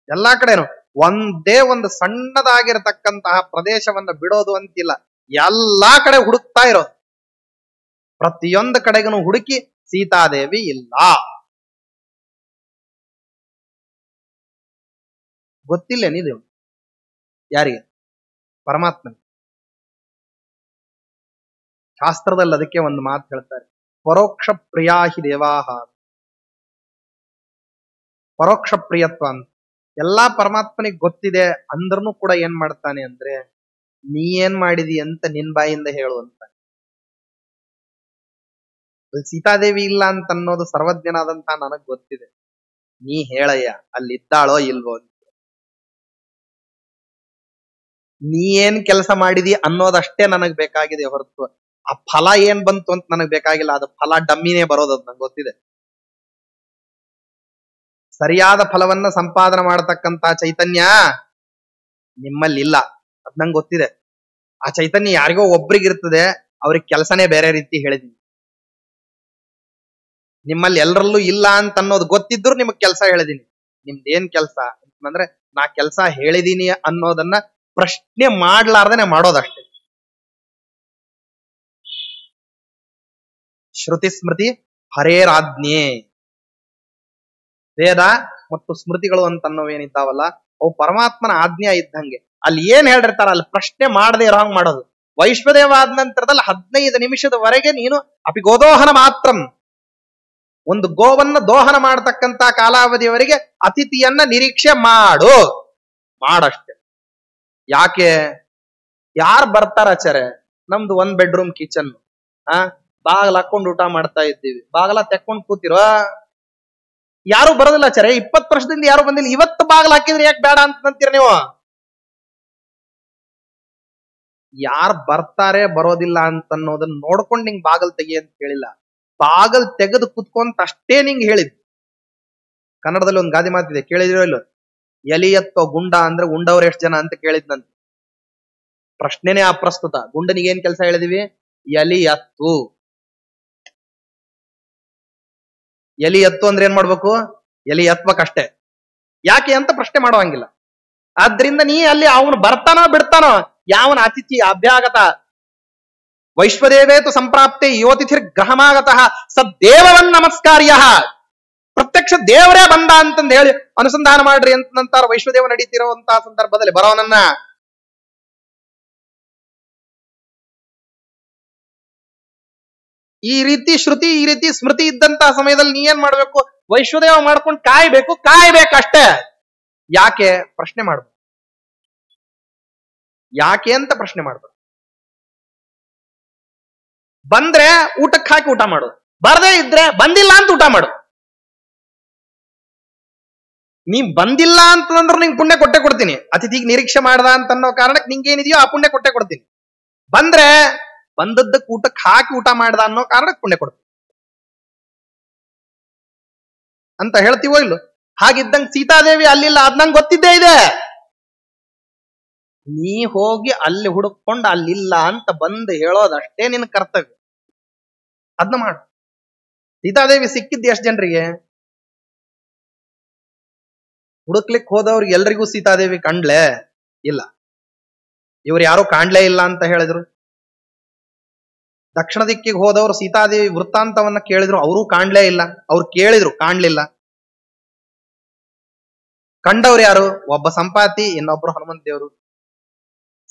ಎಲ್ಲಾ ಕಡೆನೂ ಒಂದೇ ಒಂದು ಸಣ್ಣದಾಗಿರತಕ್ಕಂತಹ ಪ್ರದೇಶವನ್ನ ಬಿಡೋದು ಅಂತಿಲ್ಲ, ಎಲ್ಲಾ ಕಡೆ ಹುಡುಕ್ತಾ ಇರೋದು. ಪ್ರತಿಯೊಂದು ಕಡೆಗೂ ಹುಡುಕಿ ಸೀತಾದೇವಿ ಇಲ್ಲ. ಗೊತ್ತಿಲ್ಲೇನಿದು ಯಾರಿಗೆ? ಪರಮಾತ್ಮ. ಶಾಸ್ತ್ರದಲ್ಲಿ ಅದಕ್ಕೆ ಒಂದು ಮಾತು ಹೇಳ್ತಾರೆ, ಪರೋಕ್ಷ ಪ್ರಿಯಾಹಿ ದೇವಾಹ. ಪರೋಕ್ಷ ಪ್ರಿಯತ್ವ ಅಂತ ಎಲ್ಲಾ ಪರಮಾತ್ಮನಿಗೆ ಗೊತ್ತಿದೆ ಅಂದ್ರೂ ಕೂಡ ಏನ್ ಮಾಡ್ತಾನೆ ಅಂದ್ರೆ, ನೀ ಏನ್ ಮಾಡಿದಿ ಅಂತ ನಿನ್ ಬಾಯಿಂದ ಹೇಳು ಅಂತ. ಸೀತಾದೇವಿ ಇಲ್ಲ ಅಂತ ಅನ್ನೋದು ಸರ್ವಜ್ಞನಾದಂತ ನನಗ್ ಗೊತ್ತಿದೆ, ನೀ ಹೇಳಯ್ಯ ಅಲ್ಲಿದ್ದಾಳೋ ಇಲ್ವೋ ಅಂತ. ನೀ ಏನ್ ಕೆಲಸ ಮಾಡಿದಿ ಅನ್ನೋದಷ್ಟೇ ನನಗ್ ಬೇಕಾಗಿದೆ ಹೊರತು ಆ ಫಲ ಏನ್ ಬಂತು ಅಂತ ನನಗ್ ಬೇಕಾಗಿಲ್ಲ. ಅದು ಫಲ ಡಮ್ಮಿನೇ ಬರೋದು, ನಂಗೆ ಗೊತ್ತಿದೆ. ಸರಿಯಾದ ಫಲವನ್ನ ಸಂಪಾದನೆ ಮಾಡತಕ್ಕಂತ ಚೈತನ್ಯ ನಿಮ್ಮಲ್ಲಿ ಇಲ್ಲ, ಅದ್ ನಂಗೆ ಗೊತ್ತಿದೆ. ಆ ಚೈತನ್ಯ ಯಾರಿಗೋ ಒಬ್ರಿಗಿರ್ತದೆ, ಅವ್ರಿಗೆ ಕೆಲಸನೇ ಬೇರೆ ರೀತಿ ಹೇಳಿದೀನಿ. ನಿಮ್ಮಲ್ಲಿ ಎಲ್ಲರಲ್ಲೂ ಇಲ್ಲ ಅಂತ ಅನ್ನೋದು ಗೊತ್ತಿದ್ರು ನಿಮಗ್ ಕೆಲಸ ಹೇಳಿದೀನಿ. ನಿಮ್ದೇನ್ ಕೆಲಸ ಅಂತಂದ್ರೆ, ನಾ ಕೆಲಸ ಹೇಳಿದೀನಿ ಅನ್ನೋದನ್ನ ಪ್ರಶ್ನೆ ಮಾಡ್ಲಾರ್ದೇನೆ ಮಾಡೋದಷ್ಟೇ. ಶ್ರುತಿ ಸ್ಮೃತಿ ಹರೇರಾಜ್ಞೆ. ವೇದ ಮತ್ತು ಸ್ಮೃತಿಗಳು ಅಂತ ಅನ್ನೋವೇನಿದ್ದಾವಲ್ಲ, ಅವು ಪರಮಾತ್ಮನ ಆಜ್ಞೆ ಇದ್ದಂಗೆ. ಅಲ್ಲಿ ಏನ್ ಹೇಳಿರ್ತಾರ ಅಲ್ಲಿ ಪ್ರಶ್ನೆ ಮಾಡದೆ ಇರೋ ಹಂಗ್ ಮಾಡೋದು. ವೈಶ್ವದೇವ ಆದ ನಂತರದಲ್ಲಿ 15 ನಿಮಿಷದವರೆಗೆ ನೀನು ಗೋದೋಹನ ಮಾತ್ರ, ಒಂದು ಗೋವನ್ನ ದೋಹನ ಮಾಡತಕ್ಕಂತ ಕಾಲಾವಧಿಯವರೆಗೆ ಅತಿಥಿಯನ್ನ ನಿರೀಕ್ಷೆ ಮಾಡಷ್ಟೆ. ಯಾಕೆ? ಯಾರು ಬರ್ತಾರಾಚಾರೆ? ನಮ್ದು 1 ಬೆಡ್ರೂಮ್ ಕಿಚನ್, ಬಾಗಲ ಹಾಕೊಂಡು ಊಟ ಮಾಡ್ತಾ ಇದ್ದೀವಿ, ಬಾಗಲ ತೆಕ್ಕೊಂಡು ಕೂತಿರೋ. ಯಾರು ಬರೋದಿಲ್ಲ ಆಚಾರೆ, 20 ವರ್ಷದಿಂದ ಯಾರು ಬಂದಿಲ್ಲ. ಇವತ್ತು ಬಾಗಲ ಹಾಕಿದ್ರೆ ಯಾಕೆ ಬೇಡ ಅಂತೀರ ನೀವು? ಯಾರು ಬರ್ತಾರೆ ಬರೋದಿಲ್ಲ ಅಂತ ಅನ್ನೋದನ್ನ ನೋಡ್ಕೊಂಡು ನಿಂಗ್ ಬಾಗಲ್ ತೆಗಿ ಅಂತ ಹೇಳಿಲ್ಲ, ಬಾಗಲ್ ತೆಗೆದು ಕುತ್ಕೊಂತ ಅಷ್ಟೇ ನಿಂಗೆ ಹೇಳಿದ್. ಕನ್ನಡದಲ್ಲಿ ಒಂದು ಗಾದೆ ಮಾತಿದೆ, ಕೇಳಿದಿರೋ ಇಲ್ಲೋ? ಎಲಿ ಎತ್ತೋ ಗುಂಡ ಅಂದ್ರೆ ಉಂಡವ್ರು ಎಷ್ಟು ಜನ ಅಂತ ಕೇಳಿದ್ನಂತೆ. ಪ್ರಶ್ನೆನೇ ಅಪ್ರಸ್ತುತ. ಗುಂಡನಿಗೆ ಏನ್ ಕೆಲಸ ಹೇಳಿದಿವಿ? ಎಲಿ ಎತ್ತು. ಎಲಿ ಎತ್ತು ಅಂದ್ರೆ ಏನ್ ಮಾಡ್ಬೇಕು? ಎಲಿ ಎತ್ಬೇಕಷ್ಟೇ. ಯಾಕೆ ಅಂತ ಪ್ರಶ್ನೆ ಮಾಡುವಂಗಿಲ್ಲ. ಆದ್ರಿಂದ ನೀ ಅಲ್ಲಿ ಅವನು ಬರ್ತಾನೋ ಬಿಡ್ತಾನೋ, ಯಾವನ ಅತಿಥಿ ಅಭ್ಯಾಗತ ವೈಶ್ವದೇವೇತು ಸಂಪ್ರಾಪ್ತೆ ಯೋತಿಥಿರ್ ಗ್ರಹಮಾಗತಃ ಸದ್ದೇವವನ್ ನಮಸ್ಕಾರ್ಯ. ಪ್ರತ್ಯಕ್ಷ ದೇವರೇ ಬಂದ ಅಂತಂದು ಹೇಳಿ ಅನುಸಂಧಾನ ಮಾಡ್ರಿ ಅಂತ ನಂತರ ವೈಶ್ವದೇವ ನಡೀತಿರುವಂತಹ ಸಂದರ್ಭದಲ್ಲಿ ಬರೋವನನ್ನ ಈ ರೀತಿ ಶ್ರುತಿ ಈ ರೀತಿ ಸ್ಮೃತಿ ಇದ್ದಂತಹ ಸಮಯದಲ್ಲಿ ನೀ ಏನ್ ಮಾಡ್ಬೇಕು? ವೈಶ್ವದೇವ ಮಾಡ್ಕೊಂಡು ಕಾಯ್ಬೇಕಷ್ಟೇ. ಯಾಕೆ ಪ್ರಶ್ನೆ ಮಾಡ್ಬೇಕು? ಯಾಕೆ ಅಂತ ಪ್ರಶ್ನೆ ಮಾಡ್ಬೇಕು. ಬಂದ್ರೆ ಊಟಕ್ಕೆ ಹಾಕಿ ಊಟ ಮಾಡು, ಬರದೇ ಇದ್ರೆ ಬಂದಿಲ್ಲ ಅಂತ ಊಟ ಮಾಡು. ನೀ ಬಂದಿಲ್ಲ ಅಂತಂದ್ರೆ ನಿಂಗೆ ಪುಣ್ಯ ಕೊಟ್ಟೆ ಕೊಡ್ತೀನಿ. ಅತಿಥಿಗೆ ನಿರೀಕ್ಷೆ ಮಾಡ್ದ ಅಂತ ಅನ್ನೋ ಕಾರಣಕ್ಕೆ ನಿಂಗೆ ಏನಿದೆಯೋ ಆ ಪುಣ್ಯ ಕೊಟ್ಟೆ ಕೊಡ್ತೀನಿ. ಬಂದ್ರೆ ಬಂದದ್ದಕ್ಕೆ ಊಟಕ್ಕೆ ಹಾಕಿ ಊಟ ಮಾಡ್ದ ಅನ್ನೋ ಕಾರಣಕ್ಕೆ ಪುಣ್ಯ ಕೊಡ್ತೀನಿ ಅಂತ ಹೇಳ್ತೀವೋ ಇಲ್ಲೋ? ಹಾಗಿದ್ದಂಗೆ ಸೀತಾದೇವಿ ಅಲ್ಲಿಲ್ಲ, ಅದ್ ನಂಗೆ ಗೊತ್ತಿದ್ದೇ ಇದೆ. ನೀ ಹೋಗಿ ಅಲ್ಲಿ ಹುಡುಕೊಂಡು ಅಲ್ಲಿಲ್ಲ ಅಂತ ಬಂದು ಹೇಳೋದಷ್ಟೇ ನಿನ್ನ ಕರ್ತವ್ಯ. ಅದನ್ನ ಮಾಡು. ಸೀತಾದೇವಿ ಸಿಕ್ಕಿದ್ದು ಎಷ್ಟು ಜನರಿಗೆ? ಹುಡುಕ್ಲಿಕ್ಕೆ ಹೋದವ್ರಿಗೆ ಎಲ್ರಿಗೂ ಸೀತಾದೇವಿ ಕಂಡ್ಲೇ ಇಲ್ಲ. ಇವ್ರು ಯಾರು ಕಾಣ್ಲೇ ಇಲ್ಲ ಅಂತ ಹೇಳಿದ್ರು. ದಕ್ಷಿಣ ದಿಕ್ಕಿಗೆ ಹೋದವರು ಸೀತಾದೇವಿ ವೃತ್ತಾಂತವನ್ನ ಕೇಳಿದ್ರು, ಅವರೂ ಕಾಣ್ಲೇ ಇಲ್ಲ. ಅವ್ರು ಕೇಳಿದ್ರು, ಕಾಣ್ಲಿಲ್ಲ. ಕಂಡವ್ರು ಯಾರು? ಒಬ್ಬ ಸಂಪಾತಿ, ಇನ್ನೊಬ್ರು ಹನುಮಂತ ದೇವರು.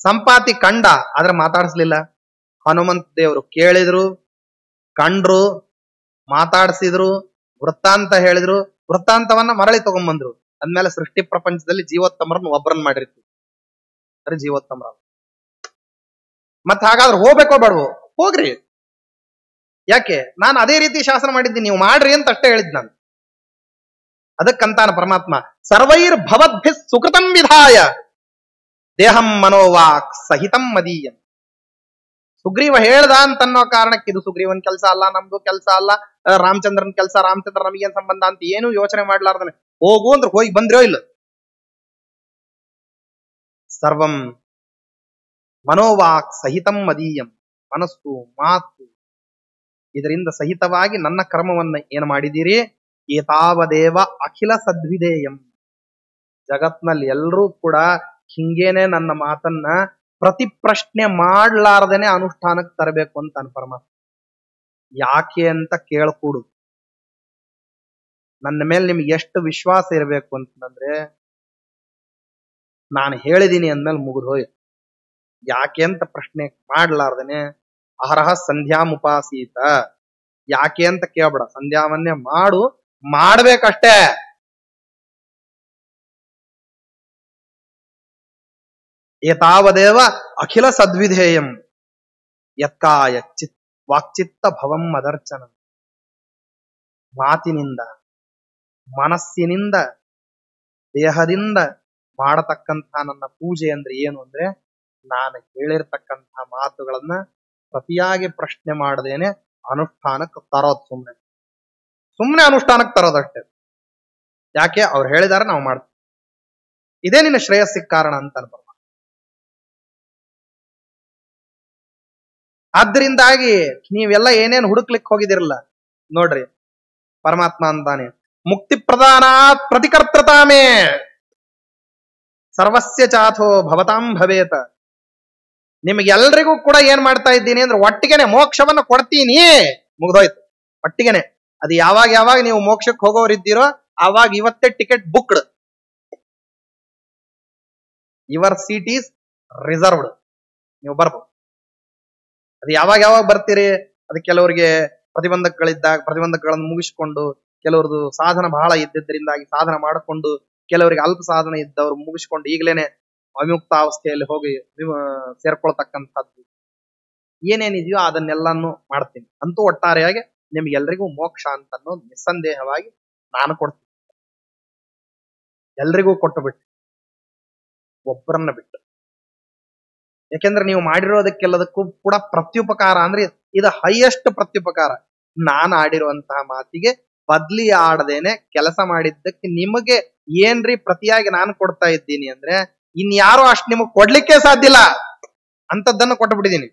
ಸಂಪಾತಿ ಕಂಡ, ಆದ್ರೆ ಮಾತಾಡಿಸ್ಲಿಲ್ಲ. ಹನುಮಂತ ದೇವರು ಕೇಳಿದ್ರು, ಕಂಡ್ರು, ಮಾತಾಡಿಸಿದ್ರು, ವೃತ್ತಾಂತ ಹೇಳಿದ್ರು. ವೃತ್ತಾಂತವನ್ನ ಮರಳಿ ತಗೊಂಡ್ಬಂದ್ರು. ಅಂದ್ಮೇಲೆ ಸೃಷ್ಟಿ ಪ್ರಪಂಚದಲ್ಲಿ ಜೀವೋತ್ತಮರನ್ನು ಒಬ್ಬರನ್ನ ಮಾಡಿರ್ತೀವಿ, ಸರಿ ಜೀವೋತ್ತಮರ. ಮತ್ತೆ ಹಾಗಾದ್ರೆ ಹೋಗ್ಬೇಕೋ ಬೇಡವೋ? ಹೋಗ್ರಿ. ಯಾಕೆ? ನಾನು ಅದೇ ರೀತಿ ಶಾಸನ ಮಾಡಿದ್ದೀನಿ, ನೀವು ಮಾಡ್ರಿ ಅಂತ ಅಷ್ಟೇ ಹೇಳಿದ್ ನಾನು. ಅದಕ್ಕಂತಾನ ಪರಮಾತ್ಮ ಸರ್ವೈರ್ ಭವದ್ಭಿ ಸುಕೃತಂ ವಿಧಾಯ ದೇಹಂ ಮನೋವಾಕ್ ಸಹಿತಂ ಮದೀಯಂ. ಸುಗ್ರೀವ ಹೇಳ್ದ ಅಂತನ್ನೋ ಕಾರಣಕ್ಕೆ ಇದು ಸುಗ್ರೀವನ್ ಕೆಲಸ ಅಲ್ಲ, ನಮ್ದು ಕೆಲಸ ಅಲ್ಲ, ರಾಮಚಂದ್ರನ್ ಕೆಲಸ, ರಾಮಚಂದ್ರ ನಮಗೇನ್ ಸಂಬಂಧ ಅಂತ ಏನು ಯೋಚನೆ ಮಾಡ್ಲಾರ್ದಾನೆ ಹೋಗು ಅಂದ್ರೆ ಹೋಗಿ ಬಂದ್ರೋ ಇಲ್ಲ. ಸರ್ವಂ ಮನೋವಾಕ್ ಸಹಿತಂ ಮದೀಯಂ. ಮನಸ್ಸು ಮಾತು ಇದರಿಂದ ಸಹಿತವಾಗಿ ನನ್ನ ಕರ್ಮವನ್ನ ಏನು ಮಾಡಿದ್ದೀರಿ? ಏತಾವದೇವ ಅಖಿಲ ಸದ್ವಿಧೇಯಂ. ಜಗತ್ನಲ್ಲಿ ಎಲ್ಲರೂ ಕೂಡ ಹಿಂಗೇನೆ ನನ್ನ ಮಾತನ್ನ ಪ್ರತಿ ಪ್ರಶ್ನೆ ಮಾಡ್ಲಾರ್ದೇನೆ ಅನುಷ್ಠಾನಕ್ಕೆ ತರಬೇಕು ಅಂತ ಪರಮಾತ್ಮ. ಯಾಕೆ ಅಂತ ಕೇಳ್ಕೊಡು. ನನ್ನ ಮೇಲೆ ನಿಮ್ಗೆ ಎಷ್ಟು ವಿಶ್ವಾಸ ಇರಬೇಕು ಅಂತಂದ್ರೆ, ನಾನು ಹೇಳಿದೀನಿ ಅಂದ್ಮೇಲೆ ಮುಗಿದು ಹೋಯ್ತು. ಯಾಕೆ ಅಂತ ಪ್ರಶ್ನೆ ಮಾಡ್ಲಾರ್ದೇನೆ ಅಹರಹ ಸಂಧ್ಯಾ ಮುಪಾಸೀತ. ಯಾಕೆ ಅಂತ ಕೇಳ್ಬೇಡ, ಸಂಧ್ಯಾವನ್ನೇ ಮಾಡು, ಮಾಡ್ಬೇಕಷ್ಟೇ. ಏತಾವದೇವ ಅಖಿಲ ಸದ್ವಿಧೇಯಂ ಯತ್ಕಾಯ ವಾಕ್ಚಿತ್ತ ಭವಂ ಮದರ್ಚನ. ಮಾತಿನಿಂದ, ಮನಸ್ಸಿನಿಂದ, ದೇಹದಿಂದ ಮಾಡತಕ್ಕಂಥ ನನ್ನ ಪೂಜೆ ಅಂದ್ರೆ ಏನು ಅಂದ್ರೆ, ನಾನು ಹೇಳಿರ್ತಕ್ಕಂಥ ಮಾತುಗಳನ್ನ ಪ್ರತಿಯಾಗಿ ಪ್ರಶ್ನೆ ಮಾಡದೇನೆ ಅನುಷ್ಠಾನಕ್ಕೆ ತರೋದು. ಸುಮ್ಮನೆ ಅನುಷ್ಠಾನಕ್ಕೆ ತರೋದಷ್ಟೇ. ಯಾಕೆ? ಅವ್ರು ಹೇಳಿದಾರೆ, ನಾವು ಮಾಡ್ತೀವಿ. ಇದೇ ನಿನ್ನ ಶ್ರೇಯಸ್ಸಿಗೆ ಕಾರಣ ಅಂತ ಅನ್ಬಾರ್ದು. ಆದ್ರಿಂದಾಗಿ ನೀವೆಲ್ಲ ಏನೇನು ಹುಡುಕ್ಲಿಕ್ಕೆ ಹೋಗಿದಿರಲ್ಲ ನೋಡ್ರಿ, ಪರಮಾತ್ಮ ಅಂತಾನೆ ಮುಕ್ತಿ ಪ್ರದಾನಾತ್ ಪ್ರತಿಕರ್ತತಾಮೇ ಸರ್ವಸ್ಯ ಚಾಥೋ ಭವತಾಂ ಭವೇತ. ನಿಮ್ಗೆಲ್ರಿಗೂ ಕೂಡ ಏನ್ ಮಾಡ್ತಾ ಇದ್ದೀನಿ ಅಂದ್ರೆ ಒಟ್ಟಿಗೆನೆ ಮೋಕ್ಷವನ್ನು ಕೊಡ್ತೀನಿ. ಮುಗ್ದೋಯ್ತು ಒಟ್ಟಿಗೆನೆ. ಅದು ಯಾವಾಗ ನೀವು ಮೋಕ್ಷಕ್ಕೆ ಹೋಗೋರಿದ್ದೀರೋ ಆವಾಗ ಇವತ್ತೇ ticket booked. Your seat is reserved. ನೀವು ಬರ್ಬೋದು. ಅದು ಯಾವಾಗ ಬರ್ತೀರಿ? ಅದು ಕೆಲವರಿಗೆ ಪ್ರತಿಬಂಧಕಗಳನ್ನು ಮುಗಿಸ್ಕೊಂಡು, ಕೆಲವ್ರದ್ದು ಸಾಧನ ಬಹಳ ಇದ್ದಿದ್ದರಿಂದಾಗಿ ಸಾಧನ ಮಾಡಿಕೊಂಡು, ಕೆಲವರಿಗೆ ಅಲ್ಪ ಸಾಧನ ಇದ್ದವ್ರು ಮುಗಿಸ್ಕೊಂಡು ಈಗಲೇನೆ ಅವಿಮುಕ್ತ ಅವಸ್ಥೆಯಲ್ಲಿ ಹೋಗಿ ಸೇರ್ಕೊಳ್ತಕ್ಕಂಥದ್ದು ಏನೇನಿದೆಯೋ ಅದನ್ನೆಲ್ಲಾನು ಮಾಡ್ತೀನಿ. ಅಂತೂ ಒಟ್ಟಾರೆಯಾಗಿ ನಿಮ್ಗೆಲ್ರಿಗೂ ಮೋಕ್ಷ ಅಂತ ನಿಸ್ಸಂದೇಹವಾಗಿ ನಾನು ಕೊಡ್ತೀನಿ. ಎಲ್ರಿಗೂ ಕೊಟ್ಟು ಬಿಟ್ಟು, ಒಬ್ಬರನ್ನ ಬಿಟ್ಟು. ಯಾಕೆಂದ್ರೆ ನೀವು ಮಾಡಿರೋದಕ್ಕೆಲ್ಲದಕ್ಕೂ ಕೂಡ ಪ್ರತ್ಯುಪಕಾರ ಅಂದ್ರೆ ಇದು ಹೈಯೆಸ್ಟ್ ಪ್ರತ್ಯುಪಕಾರ. ನಾನು ಆಡಿರುವಂತಹ ಮಾತಿಗೆ ಬದ್ಲಿ ಆಡದೇನೆ ಕೆಲಸ ಮಾಡಿದ್ದಕ್ಕೆ ನಿಮಗೆ ಏನ್ರಿ ಪ್ರತಿಯಾಗಿ ನಾನು ಕೊಡ್ತಾ ಇದ್ದೀನಿ ಅಂದ್ರೆ ಇನ್ಯಾರು ಅಷ್ಟು ನಿಮಗ್ ಕೊಡ್ಲಿಕ್ಕೆ ಸಾಧ್ಯ ಇಲ್ಲ ಅಂತದ್ದನ್ನು ಕೊಟ್ಟು ಬಿಟ್ಟಿದ್ದೀನಿ.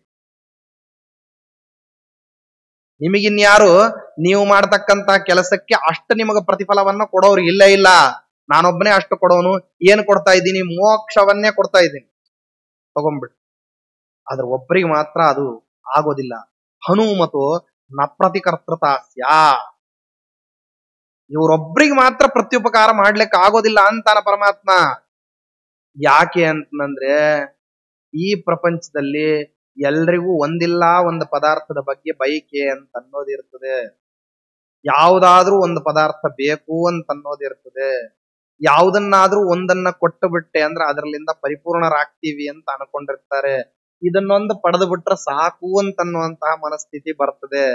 ನಿಮಗಿನ್ಯಾರು ನೀವು ಮಾಡ್ತಕ್ಕಂತ ಕೆಲಸಕ್ಕೆ ಅಷ್ಟು ನಿಮಗೆ ಪ್ರತಿಫಲವನ್ನ ಕೊಡೋರು ಇಲ್ಲ. ನಾನೊಬ್ಬನೇ ಅಷ್ಟು ಕೊಡೋನು. ಏನು ಕೊಡ್ತಾ ಇದ್ದೀನಿ? ಮೋಕ್ಷವನ್ನೇ ಕೊಡ್ತಾ ಇದ್ದೀನಿ. ತಗೊಂಡ್ಬಿಟ್ಟು. ಆದ್ರೆ ಒಬ್ಬರಿಗೆ ಮಾತ್ರ ಅದು ಆಗೋದಿಲ್ಲ. ಹನುಮತೋ ನ ಪ್ರತಿಕರ್ತೃತಾಸ್ಯ, ಇವರೊಬ್ರಿಗೆ ಮಾತ್ರ ಪ್ರತ್ಯುಪಕಾರ ಮಾಡ್ಲಿಕ್ಕೆ ಆಗೋದಿಲ್ಲ ಅಂತಾನ ಪರಮಾತ್ಮ. ಯಾಕೆ ಅಂತಂದ್ರೆ ಈ ಪ್ರಪಂಚದಲ್ಲಿ ಎಲ್ರಿಗೂ ಒಂದಿಲ್ಲ ಒಂದು ಪದಾರ್ಥದ ಬಗ್ಗೆ ಬಯಕೆ ಅಂತ ಅನ್ನೋದಿರ್ತದೆ. ಯಾವುದಾದ್ರೂ ಒಂದು ಪದಾರ್ಥ ಬೇಕು ಅಂತ ಅನ್ನೋದಿರ್ತದೆ. ಯಾವುದನ್ನಾದ್ರೂ ಒಂದನ್ನ ಕೊಟ್ಟು ಬಿಟ್ಟೆ ಅಂದ್ರೆ ಅದರಲ್ಲಿಂದ ಪರಿಪೂರ್ಣರಾಗ್ತೀವಿ ಅಂತ ಅನ್ಕೊಂಡಿರ್ತಾರೆ. ಇದನ್ನೊಂದು ಪಡೆದು ಬಿಟ್ರೆ ಸಾಕು ಅಂತನ್ನುವಂತಹ ಮನಸ್ಥಿತಿ ಬರ್ತದೆ.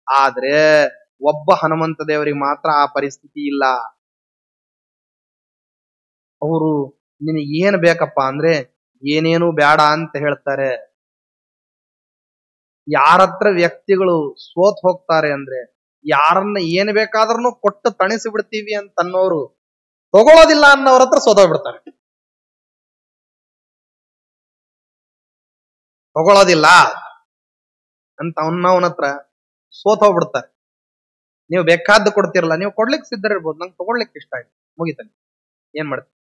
ಆದ್ರೆ ಒಬ್ಬ ಹನುಮಂತ ದೇವರಿಗೆ ಮಾತ್ರ ಆ ಪರಿಸ್ಥಿತಿ ಇಲ್ಲ. ಅವರು ನಿನಗೆ ಏನ್ ಬೇಕಪ್ಪ ಅಂದ್ರೆ ಏನೇನು ಬೇಡ ಅಂತ ಹೇಳ್ತಾರೆ. ಯಾರತ್ರ ವ್ಯಕ್ತಿಗಳು ಸೋತ್ ಹೋಗ್ತಾರೆ ಅಂದ್ರೆ ಯಾರನ್ನ ಏನ್ ಬೇಕಾದ್ರೂ ಕೊಟ್ಟು ತಣಿಸಿ ಬಿಡ್ತೀವಿ ಅಂತ ಅನ್ನೋರು ತಗೊಳ್ಳೋದಿಲ್ಲ ಅನ್ನೋರ ಹತ್ರ ಸೋತೋಗ್ಬಿಡ್ತಾರೆ. ತಗೊಳ್ಳೋದಿಲ್ಲ ಅಂತ ಅವನ ಹತ್ರ ಸೋತ್ ಹೋಗ್ಬಿಡ್ತಾರೆ. ನೀವು ಬೇಕಾದ್ದು ಕೊಡ್ತಿರಲ್ಲ, ನೀವು ಕೊಡ್ಲಿಕ್ಕೆ ಸಿದ್ಧರಿರ್ಬೋದು, ನಂಗೆ ತಗೊಳ್ಲಿಕ್ಕೆ ಇಷ್ಟ ಆಯ್ತು, ಮುಗಿತಾನೆ, ಏನ್ ಮಾಡ್ತೀವಿ?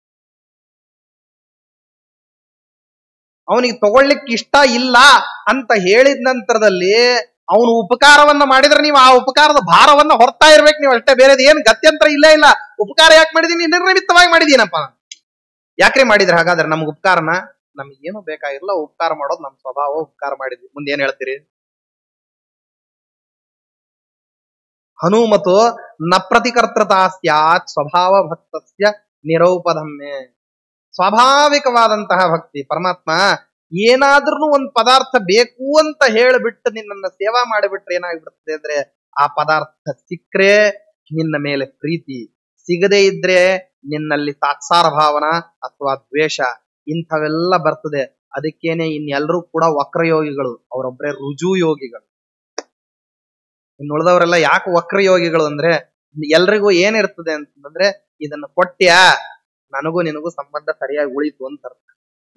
ಅವನಿಗೆ ತಗೊಳ್ಲಿಕ್ಕೆ ಇಷ್ಟ ಇಲ್ಲ ಅಂತ ಹೇಳಿದ ನಂತರದಲ್ಲಿ ಅವನು ಉಪಕಾರವನ್ನ ಮಾಡಿದ್ರೆ ನೀವು ಆ ಉಪಕಾರದ ಭಾರವನ್ನ ಹೊರ್ತಾ ಇರ್ಬೇಕು ನೀವು ಅಷ್ಟೇ. ಬೇರೆದು ಏನ್ ಗತ್ಯಂತರ ಇಲ್ಲೇ ಇಲ್ಲ. ಉಪಕಾರ ಯಾಕೆ ಮಾಡಿದೀನಿ? ನಿರ್ನಿಮಿತ್ತವಾಗಿ ಮಾಡಿದೀನಪ್ಪ. ಯಾಕ್ರಿ ಮಾಡಿದ್ರೆ ಹಾಗಾದ್ರೆ ನಮ್ಗೆ ಉಪಕಾರನ? ನಮ್ಗೇನು ಬೇಕಾಗಿರಲ್ಲ, ಉಪಕಾರ ಮಾಡೋದು ನಮ್ ಸ್ವಭಾವ. ಉಪಕಾರ ಮಾಡಿದ್ವಿ, ಮುಂದೆ ಏನ್ ಹೇಳ್ತೀರಿ? ಹನುಮತೋ ನ ಪ್ರತಿಕರ್ತೃತಾ ಸ್ಯಾತ್ ಸ್ವಭಾವ ಭಕ್ತಸ್ಯ ನಿರೌಪಧಮ್ಯೆ. ಸ್ವಾಭಾವಿಕವಾದಂತಹ ಭಕ್ತಿ. ಪರಮಾತ್ಮ ಏನಾದ್ರೂ ಒಂದ್ ಪದಾರ್ಥ ಬೇಕು ಅಂತ ಹೇಳಿಬಿಟ್ಟು ನಿನ್ನನ್ನ ಸೇವಾ ಮಾಡಿಬಿಟ್ರೆ ಏನಾಗ್ಬಿಡ್ತದೆ ಅಂದ್ರೆ ಆ ಪದಾರ್ಥ ಸಿಕ್ಕ್ರೆ ನಿನ್ನ ಮೇಲೆ ಪ್ರೀತಿ, ಸಿಗದೇ ಇದ್ರೆ ನಿನ್ನಲ್ಲಿ ತಾತ್ಸಾರ ಭಾವನ ಅಥವಾ ದ್ವೇಷ ಇಂಥವೆಲ್ಲ ಬರ್ತದೆ. ಅದಕ್ಕೇನೆ ಇನ್ನೆಲ್ಲರೂ ಕೂಡ ವಕ್ರಯೋಗಿಗಳು, ಅವರೊಬ್ಬರೇ ರುಜು ಯೋಗಿಗಳು. ಇನ್ನುಳಿದವರೆಲ್ಲ ಯಾಕೆ ವಕ್ರಯೋಗಿಗಳು ಅಂದ್ರೆ ಎಲ್ರಿಗೂ ಏನಿರ್ತದೆ ಅಂತಂದ್ರೆ ಇದನ್ನ ಕೊಟ್ಟ್ಯಾ ನನಗೂ ನಿನಗೂ ಸಂಬಂಧ ಸರಿಯಾಗಿ ಉಳಿತು ಅಂತ,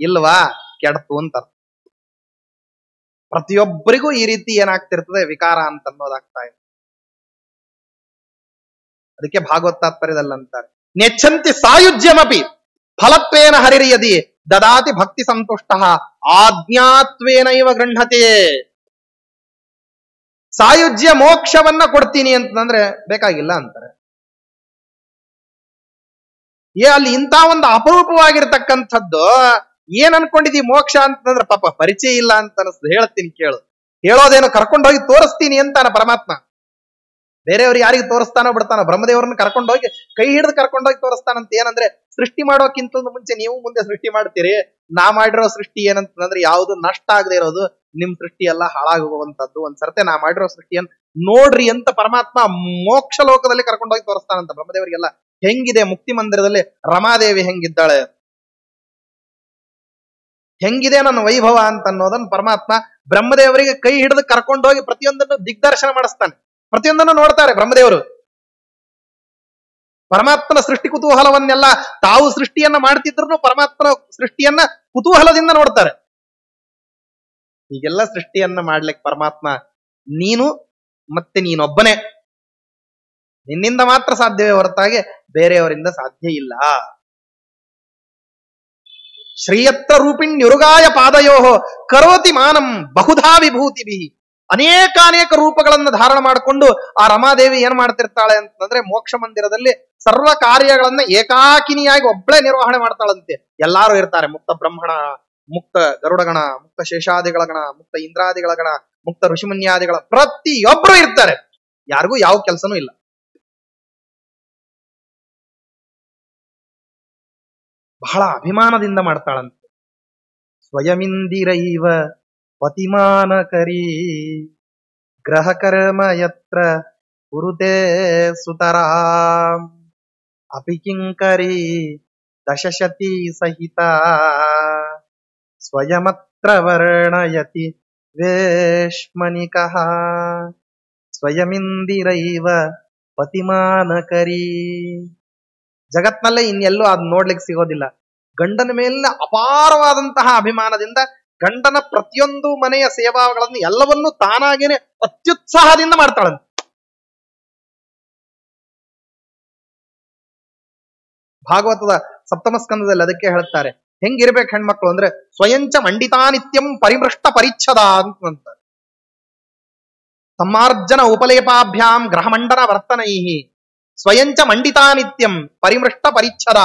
ಇಲ್ವಾ ಕೆಡ್ತು ಅಂತ. ಪ್ರತಿಯೊಬ್ಬರಿಗೂ ಈ ರೀತಿ ಏನಾಗ್ತಿರ್ತದೆ, ವಿಕಾರ ಅಂತ ಅನ್ನೋದಾಗ್ತಾ ಇದೆ. ಅದಕ್ಕೆ ಭಾಗವತ ತಾತ್ಪರ್ಯದಲ್ಲಿ ಅಂತಾರೆ, ನೆಚ್ಚಂತಿ ಸಾಯುಜ್ಯಮಪಿ ಫಲತ್ವೇನ ಹರಿರ್ಯದಿ ದದಾತಿ ಭಕ್ತಿ ಸಂತುಷ್ಟ ಆಜ್ಞಾತ್ವೇನ ಇವ ಗೃಹತೆ. ಸಾಯುಜ್ಯ ಮೋಕ್ಷವನ್ನ ಕೊಡ್ತೀನಿ ಅಂತಂದ್ರೆ ಬೇಕಾಗಿಲ್ಲ ಅಂತಾರೆ. ಅಲ್ಲಿ ಇಂಥ ಒಂದು ಅಪರೂಪವಾಗಿರ್ತಕ್ಕಂಥದ್ದು ಏನ್ ಅನ್ಕೊಂಡಿದೀವಿ ಮೋಕ್ಷ ಅಂತಂದ್ರೆ ಪಾಪ ಪರಿಚಯ ಇಲ್ಲ ಅಂತ ಅನಿಸ್ತದೆ. ಹೇಳ್ತೀನಿ ಕೇಳು, ಹೇಳೋದೇನು ಕರ್ಕೊಂಡೋಗಿ ತೋರಿಸ್ತೀನಿ ಅಂತಾನ ಪರಮಾತ್ಮ. ಬೇರೆಯವ್ರು ಯಾರಿಗೆ ತೋರಿಸ್ತಾನೋ ಬಿಡ್ತಾನೋ, ಬ್ರಹ್ಮದೇವರನ್ನ ಕರ್ಕೊಂಡೋಗಿ ಕೈ ಹಿಡಿದು ಕರ್ಕೊಂಡೋಗಿ ತೋರಿಸ್ತಾನಂತ. ಏನಂದ್ರೆ ಸೃಷ್ಟಿ ಮಾಡೋಕ್ಕಿಂತ ಮುಂಚೆ ನೀವು ಮುಂದೆ ಸೃಷ್ಟಿ ಮಾಡ್ತೀರಿ. ನಾ ಮಾಡಿರೋ ಸೃಷ್ಟಿ ಏನಂತಂದ್ರೆ ಯಾವುದು ನಷ್ಟ ಆಗದೆ ಇರೋದು, ನಿಮ್ ಸೃಷ್ಟಿ ಎಲ್ಲ ಹಾಳಾಗುವಂತದ್ದು. ಒಂದ್ಸರ್ತೆ ನಾ ಮಾಡಿರೋ ಸೃಷ್ಟಿಯನ್ನ ನೋಡ್ರಿ ಅಂತ ಪರಮಾತ್ಮ ಮೋಕ್ಷ ಲೋಕದಲ್ಲಿ ಕರ್ಕೊಂಡೋಗಿ ತೋರಿಸ್ತಾನಂತ ಬ್ರಹ್ಮದೇವರಿಗೆಲ್ಲ. ಹೆಂಗಿದೆ ಮುಕ್ತಿ ಮಂದಿರದಲ್ಲಿ ರಮಾದೇವಿ ಹೆಂಗಿದ್ದಾಳೆ, ಹೆಂಗಿದೆ ನನ್ನ ವೈಭವ ಅಂತ ಅನ್ನೋದನ್ನ ಪರಮಾತ್ಮ ಬ್ರಹ್ಮದೇವರಿಗೆ ಕೈ ಹಿಡಿದು ಕರ್ಕೊಂಡೋಗಿ ಪ್ರತಿಯೊಂದನ್ನು ದಿಗ್ದರ್ಶನ ಮಾಡಿಸ್ತಾನೆ. ಪ್ರತಿಯೊಂದನ್ನು ನೋಡ್ತಾರೆ ಬ್ರಹ್ಮದೇವರು. ಪರಮಾತ್ಮನ ಸೃಷ್ಟಿ ಕುತೂಹಲವನ್ನೆಲ್ಲ ತಾವು ಸೃಷ್ಟಿಯನ್ನ ಮಾಡ್ತಿದ್ರು ಪರಮಾತ್ಮನ ಸೃಷ್ಟಿಯನ್ನ ಕುತೂಹಲದಿಂದ ನೋಡ್ತಾರೆ. ಹೀಗೆಲ್ಲ ಸೃಷ್ಟಿಯನ್ನ ಮಾಡ್ಲಿಕ್ಕೆ ಪರಮಾತ್ಮ ನೀನು ಮತ್ತೆ ನೀನೊಬ್ಬನೇ, ನಿನ್ನಿಂದ ಮಾತ್ರ ಸಾಧ್ಯವೇ ಹೊರತಾಗಿ ಬೇರೆಯವರಿಂದ ಸಾಧ್ಯ ಇಲ್ಲ. ಶ್ರೀಯತ್ರ ರೂಪಿಣ್ಯುರುಗಾಯ ಪಾದಯೋ ಕರೋತಿ ಮಾನಂ ಬಹುಧಾ ವಿಭೂತಿಭಿ. ಅನೇಕಾನೇಕ ರೂಪಗಳನ್ನು ಧಾರಣ ಮಾಡಿಕೊಂಡು ಆ ರಮಾದೇವಿ ಏನ್ ಮಾಡ್ತಿರ್ತಾಳೆ ಅಂತಂದ್ರೆ ಮೋಕ್ಷ ಮಂದಿರದಲ್ಲಿ ಸರ್ವ ಕಾರ್ಯಗಳನ್ನ ಏಕಾಕಿನಿಯಾಗಿ ಒಬ್ಬಳೇ ನಿರ್ವಹಣೆ ಮಾಡ್ತಾಳಂತೆ. ಎಲ್ಲಾರು ಇರ್ತಾರೆ, ಮುಕ್ತ ಬ್ರಹ್ಮಣ, ಮುಕ್ತ ಗರುಡಗಣ, ಮುಕ್ತ ಶೇಷಾದಿಗಳ ಗಣ, ಮುಕ್ತ ಇಂದ್ರಾದಿಗಳ ಗಣ, ಮುಕ್ತ ಋಷಿಮುನ್ಯಾದಿಗಳ ಪ್ರತಿಯೊಬ್ಬರು ಇರ್ತಾರೆ. ಯಾರಿಗೂ ಯಾವ ಕೆಲಸನೂ ಇಲ್ಲ. ಬಹಳ ಅಭಿಮಾನದಿಂದ ಮಾಡ್ತಾಳಂತೆ. ಸ್ವಯಮಿಂದಿರೈವ ಪತಿಮಾನಕರಿ ಗ್ರಹ ಕರ್ಮ ಯತ್ರ ಕುರುತೆ ಸುತರಾಂ ಅಪಿಕಿಂಕರಿ ದಶಶತಿ ಸಹಿತ ಸ್ವಯಮತ್ರ ವರ್ಣಯತಿ ವೇಶ್ಮನಿಕಃ ಸ್ವಯಮಿಂದಿರೈವ ಪತಿಮಾನಕರಿ. ಜಗತ್ನಲ್ಲೇ ಇನ್ನೆಲ್ಲೂ ಅದ್ ನೋಡ್ಲಿಕ್ಕೆ ಸಿಗೋದಿಲ್ಲ. ಗಂಡನ ಮೇಲೆ ಅಪಾರವಾದಂತಹ ಅಭಿಮಾನದಿಂದ ಗಂಡನ ಪ್ರತಿಯೊಂದು ಮನೆಯ ಸೇವಾಗಳನ್ನು ಎಲ್ಲವನ್ನೂ ತಾನಾಗೇನೆ ಅತ್ಯುತ್ಸಾಹದಿಂದ ಮಾಡ್ತಾಳಂತೆ. ಭಾಗವತದ ಸಪ್ತಮ ಸ್ಕಂದದಲ್ಲಿ ಅದಕ್ಕೆ ಹೇಳ್ತಾರೆ, ಹೆಂಗಿರ್ಬೇಕು ಹೆಣ್ಮಕ್ಳು ಅಂದ್ರೆ ಸ್ವಯಂಚ ಮಂಡಿತಾ ನಿತ್ಯಂ ಪರಿಮೃಷ್ಟ ಪರಿಚ್ಛದ ಅಂತ. ಸಮ್ಮಾರ್ಜನ ಉಪಲೇಪಾಭ್ಯಾಂ ಗ್ರಹಮಂಡನ ವರ್ತನೈ ಸ್ವಯಂಚ ಮಂಡಿತಾ ನಿತ್ಯಂ ಪರಿಮೃಷ್ಟ ಪರಿಚ್ಛದ.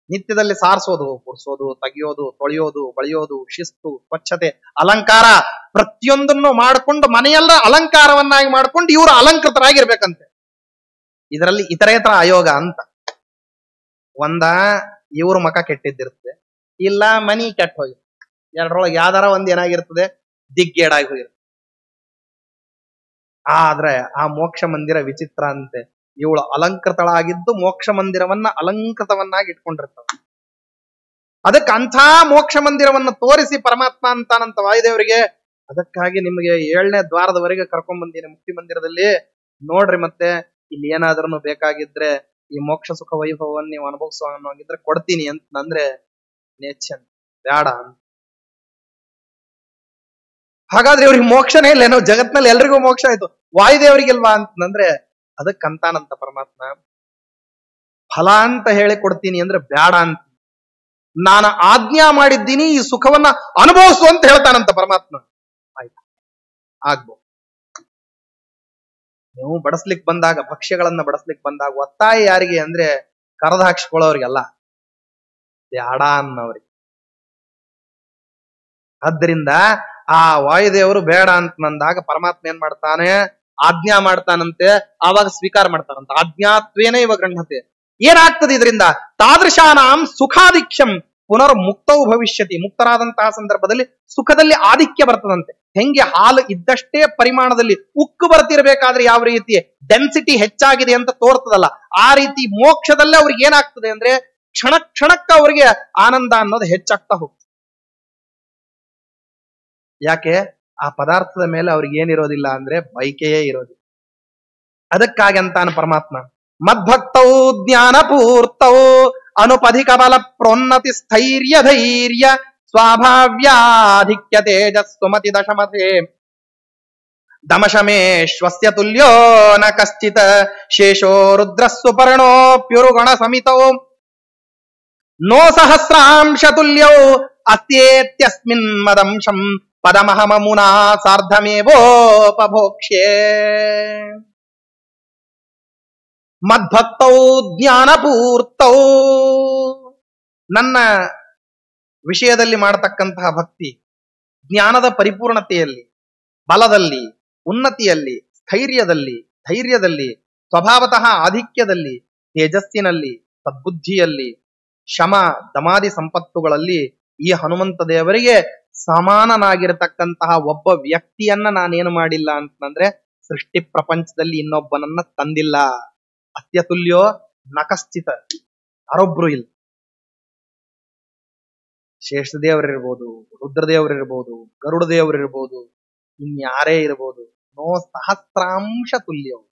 ನಿತ್ಯದಲ್ಲಿ ಸಾರಿಸೋದು, ಕುಡಿಸೋದು, ತೆಗೆಯೋದು, ತೊಳೆಯೋದು, ಬಳಿಯೋದು, ಶಿಸ್ತು, ಸ್ವಚ್ಛತೆ, ಅಲಂಕಾರ ಪ್ರತಿಯೊಂದನ್ನು ಮಾಡಿಕೊಂಡು ಮನೆಯೆಲ್ಲ ಅಲಂಕಾರವನ್ನಾಗಿ ಮಾಡ್ಕೊಂಡು ಇವರು ಅಲಂಕೃತರಾಗಿರ್ಬೇಕಂತೆ. ಇದರಲ್ಲಿ ಇತರೇತರ ಆಯೋಗ ಅಂತ. ಒಂದ ಇವ್ರ ಮಕ ಕೆಟ್ಟಿದ್ದಿರ್ತದೆ, ಇಲ್ಲ ಮನಿ ಕೆಟ್ಟ ಹೋಗಿ, ಎರಡರೊಳಗೆ ಯಾವ್ದಾರ ಒಂದ್ ಏನಾಗಿರ್ತದೆ, ದಿಗ್ಗೇಡಾಗಿ ಹೋಗಿರ್ತದೆ. ಆದ್ರೆ ಆ ಮೋಕ್ಷ ಮಂದಿರ ವಿಚಿತ್ರ ಅಂತೆ. ಇವಳು ಅಲಂಕೃತಳಾಗಿದ್ದು ಮೋಕ್ಷ ಮಂದಿರವನ್ನ ಅಲಂಕೃತವನ್ನಾಗಿ ಇಟ್ಕೊಂಡಿರ್ತಾವ. ಅದಕ್ಕೆ ಅಂಥ ಮೋಕ್ಷ ಮಂದಿರವನ್ನ ತೋರಿಸಿ ಪರಮಾತ್ಮ ಅಂತಾನಂತ ವಾಯುದೇವರಿಗೆ. ಅದಕ್ಕಾಗಿ ನಿಮಗೆ 7ನೇ ದ್ವಾರದವರೆಗೆ ಕರ್ಕೊಂಡ್ ಬಂದೀನಿ ಮುಕ್ತಿ ಮಂದಿರದಲ್ಲಿ. ನೋಡ್ರಿ, ಮತ್ತೆ ಇಲ್ಲಿ ಏನಾದ್ರೂ ಬೇಕಾಗಿದ್ರೆ ಈ ಮೋಕ್ಷ ಸುಖ ವೈಭವವನ್ನು ನೀವು ಅನುಭವಿಸೋ ಅನ್ನೋಂಗಿದ್ರೆ ಕೊಡ್ತೀನಿ ಅಂತಂದ್ರೆ ನೇಚನ್ ಬೇಡ ಅಂತ. ಹಾಗಾದ್ರೆ ಇವ್ರಿಗೆ ಮೋಕ್ಷನೇ ಇಲ್ಲೇನೋ, ಜಗತ್ನಲ್ಲಿ ಎಲ್ರಿಗೂ ಮೋಕ್ಷ ಆಯ್ತು, ವಾಯುದೇವರಿಗಿಲ್ವಾ ಅಂತಂದ್ರೆ ಅದಕ್ಕಂತಾನಂತ ಪರಮಾತ್ಮ. ಫಲ ಅಂತ ಹೇಳಿ ಕೊಡ್ತೀನಿ ಅಂದ್ರೆ ಬೇಡ ಅಂತ, ನಾನು ಆಜ್ಞಾ ಮಾಡಿದ್ದೀನಿ ಈ ಸುಖವನ್ನ ಅನುಭವಿಸು ಅಂತ ಹೇಳ್ತಾನಂತ ಪರಮಾತ್ಮ. ಆಯ್ತು, ಆಗ್ಬೋದು. ನೀವು ಬಡಸ್ಲಿಕ್ ಬಂದಾಗ, ಭಕ್ಷ್ಯಗಳನ್ನ ಬಡಸ್ಲಿಕ್ ಬಂದಾಗ ಒತ್ತಾಯ ಯಾರಿಗೆ ಅಂದ್ರೆ ಕರೆದು ಹಾಕ್ಸ್ಕೊಳ್ಳೋರಿಗೆಲ್ಲ, ಬೇಡ ಅನ್ನೋರಿಗೆ. ಆದ್ದರಿಂದ ಆ ವಾಯುದೇವರು ಬೇಡ ಅಂತ ನಂದಾಗ ಪರಮಾತ್ಮ ಏನ್ ಮಾಡ್ತಾನೆ, ಆಜ್ಞಾ ಮಾಡ್ತಾನಂತೆ. ಆವಾಗ ಸ್ವೀಕಾರ ಮಾಡ್ತಾನಂತ. ಆಜ್ಞಾತ್ವೇನ ಇವ ಗೃಹತೆ. ಏನಾಗ್ತದೆ ಇದರಿಂದ? ತಾದೃಶಾನಾಂ ಸುಖಾಧಿಕ್ಯಂ ಪುನರ್ ಮುಕ್ತವು ಭವಿಷ್ಯತಿ. ಮುಕ್ತರಾದಂತಹ ಸಂದರ್ಭದಲ್ಲಿ ಸುಖದಲ್ಲಿ ಆಧಿಕ್ಯ ಬರ್ತದಂತೆ. ಹೆಂಗೆ ಹಾಲು ಇದ್ದಷ್ಟೇ ಪರಿಮಾಣದಲ್ಲಿ ಉಕ್ಕು ಬರ್ತಿರ್ಬೇಕಾದ್ರೆ ಯಾವ ರೀತಿ ಡೆನ್ಸಿಟಿ ಹೆಚ್ಚಾಗಿದೆ ಅಂತ ತೋರ್ತದಲ್ಲ, ಆ ರೀತಿ ಮೋಕ್ಷದಲ್ಲೇ ಅವ್ರಿಗೆ ಏನಾಗ್ತದೆ ಅಂದ್ರೆ ಕ್ಷಣ ಕ್ಷಣಕ್ಕ ಅವರಿಗೆ ಆನಂದ ಅನ್ನೋದು ಹೆಚ್ಚಾಗ್ತಾ ಹೋಗ್ತದೆ. ಯಾಕೆ? ಆ ಪದಾರ್ಥದ ಮೇಲೆ ಅವ್ರಿಗೆ ಏನಿರೋದಿಲ್ಲ ಅಂದ್ರೆ ಬೈಕೆಯೇ ಇರೋದಿಲ್ಲ. ಅದಕ್ಕಾಗಿ ಅಂತಾನ ಪರಮಾತ್ಮ, ಮದ್ಭಕ್ತೌ ಜ್ಞಾನಪೂರ್ತೌ ಅನುಪಧಿಕ ಬಲ ಪ್ರೋನ್ನತಿ ಸ್ಥೈರ್ಯ ಧೈರ್ಯ ಸ್ವಾಭಾವ್ಯಾಧಿಕ್ಯ ತೇಜಸ್ಸುಮತಿ ದಶಮತೆ ದಮಶಮೇಶ್ವಸ್ಯ ತುಲ್ಯೋ ನ ಕಶ್ಚಿತ್ ಶೇಷೋ ರುದ್ರಸ್ಸು ಪರ್ಣೋಪ್ಯುರುಗಣ ಸಮಿತೋ ನೋ ಸಹಸ್ರಾಂಶ ತುಲ್ಯೋ ಅಸ್ಯೇತ್ಯಸ್ಮಿನ್ ಮದಂಶಂ ಪದಮಹಮಮುನಾ ಸಾರ್ಧಮೇವೋಪಭೋಕ್ಷ್ಯೆ. ಮದ್ಭಕ್ತೌ ಜ್ಞಾನಪೂರ್ತೌ, ನನ್ನ ವಿಷಯದಲ್ಲಿ ಮಾಡತಕ್ಕಂತಹ ಭಕ್ತಿ ಜ್ಞಾನದ ಪರಿಪೂರ್ಣತೆಯಲ್ಲಿ, ಬಲದಲ್ಲಿ, ಉನ್ನತಿಯಲ್ಲಿ, ಸ್ಥೈರ್ಯದಲ್ಲಿ, ಧೈರ್ಯದಲ್ಲಿ, ಸ್ವಭಾವತಃ ಆಧಿಕ್ಯದಲ್ಲಿ, ತೇಜಸ್ಸಿನಲ್ಲಿ, ಸದ್ಬುದ್ಧಿಯಲ್ಲಿ, ಶಮ ದಮಾದಿ ಸಂಪತ್ತುಗಳಲ್ಲಿ ಈ ಹನುಮಂತ ದೇವರಿಗೆ ಸಮಾನನಾಗಿರತಕ್ಕಂತಹ ಒಬ್ಬ ವ್ಯಕ್ತಿಯನ್ನ ನಾನೇನು ಮಾಡಿಲ್ಲ ಅಂತಂದ್ರೆ ಸೃಷ್ಟಿ ಪ್ರಪಂಚದಲ್ಲಿ ಇನ್ನೊಬ್ಬನನ್ನ ತಂದಿಲ್ಲ. ಅತ್ಯತುಲ್ಯೋ ನಕಶ್ಚಿತ, ಯಾರೊಬ್ರು ಇಲ್ಲ. ಶೇಷದೇವರಿರ್ಬೋದು, ರುದ್ರದೇವರಿರ್ಬೋದು, ಗರುಡ ದೇವರಿರ್ಬೋದು, ಇನ್ಯಾರೇ ಇರ್ಬೋದು, ನೋ ಸಹಸ್ರಾಂಶ ತುಲ್ಯವು.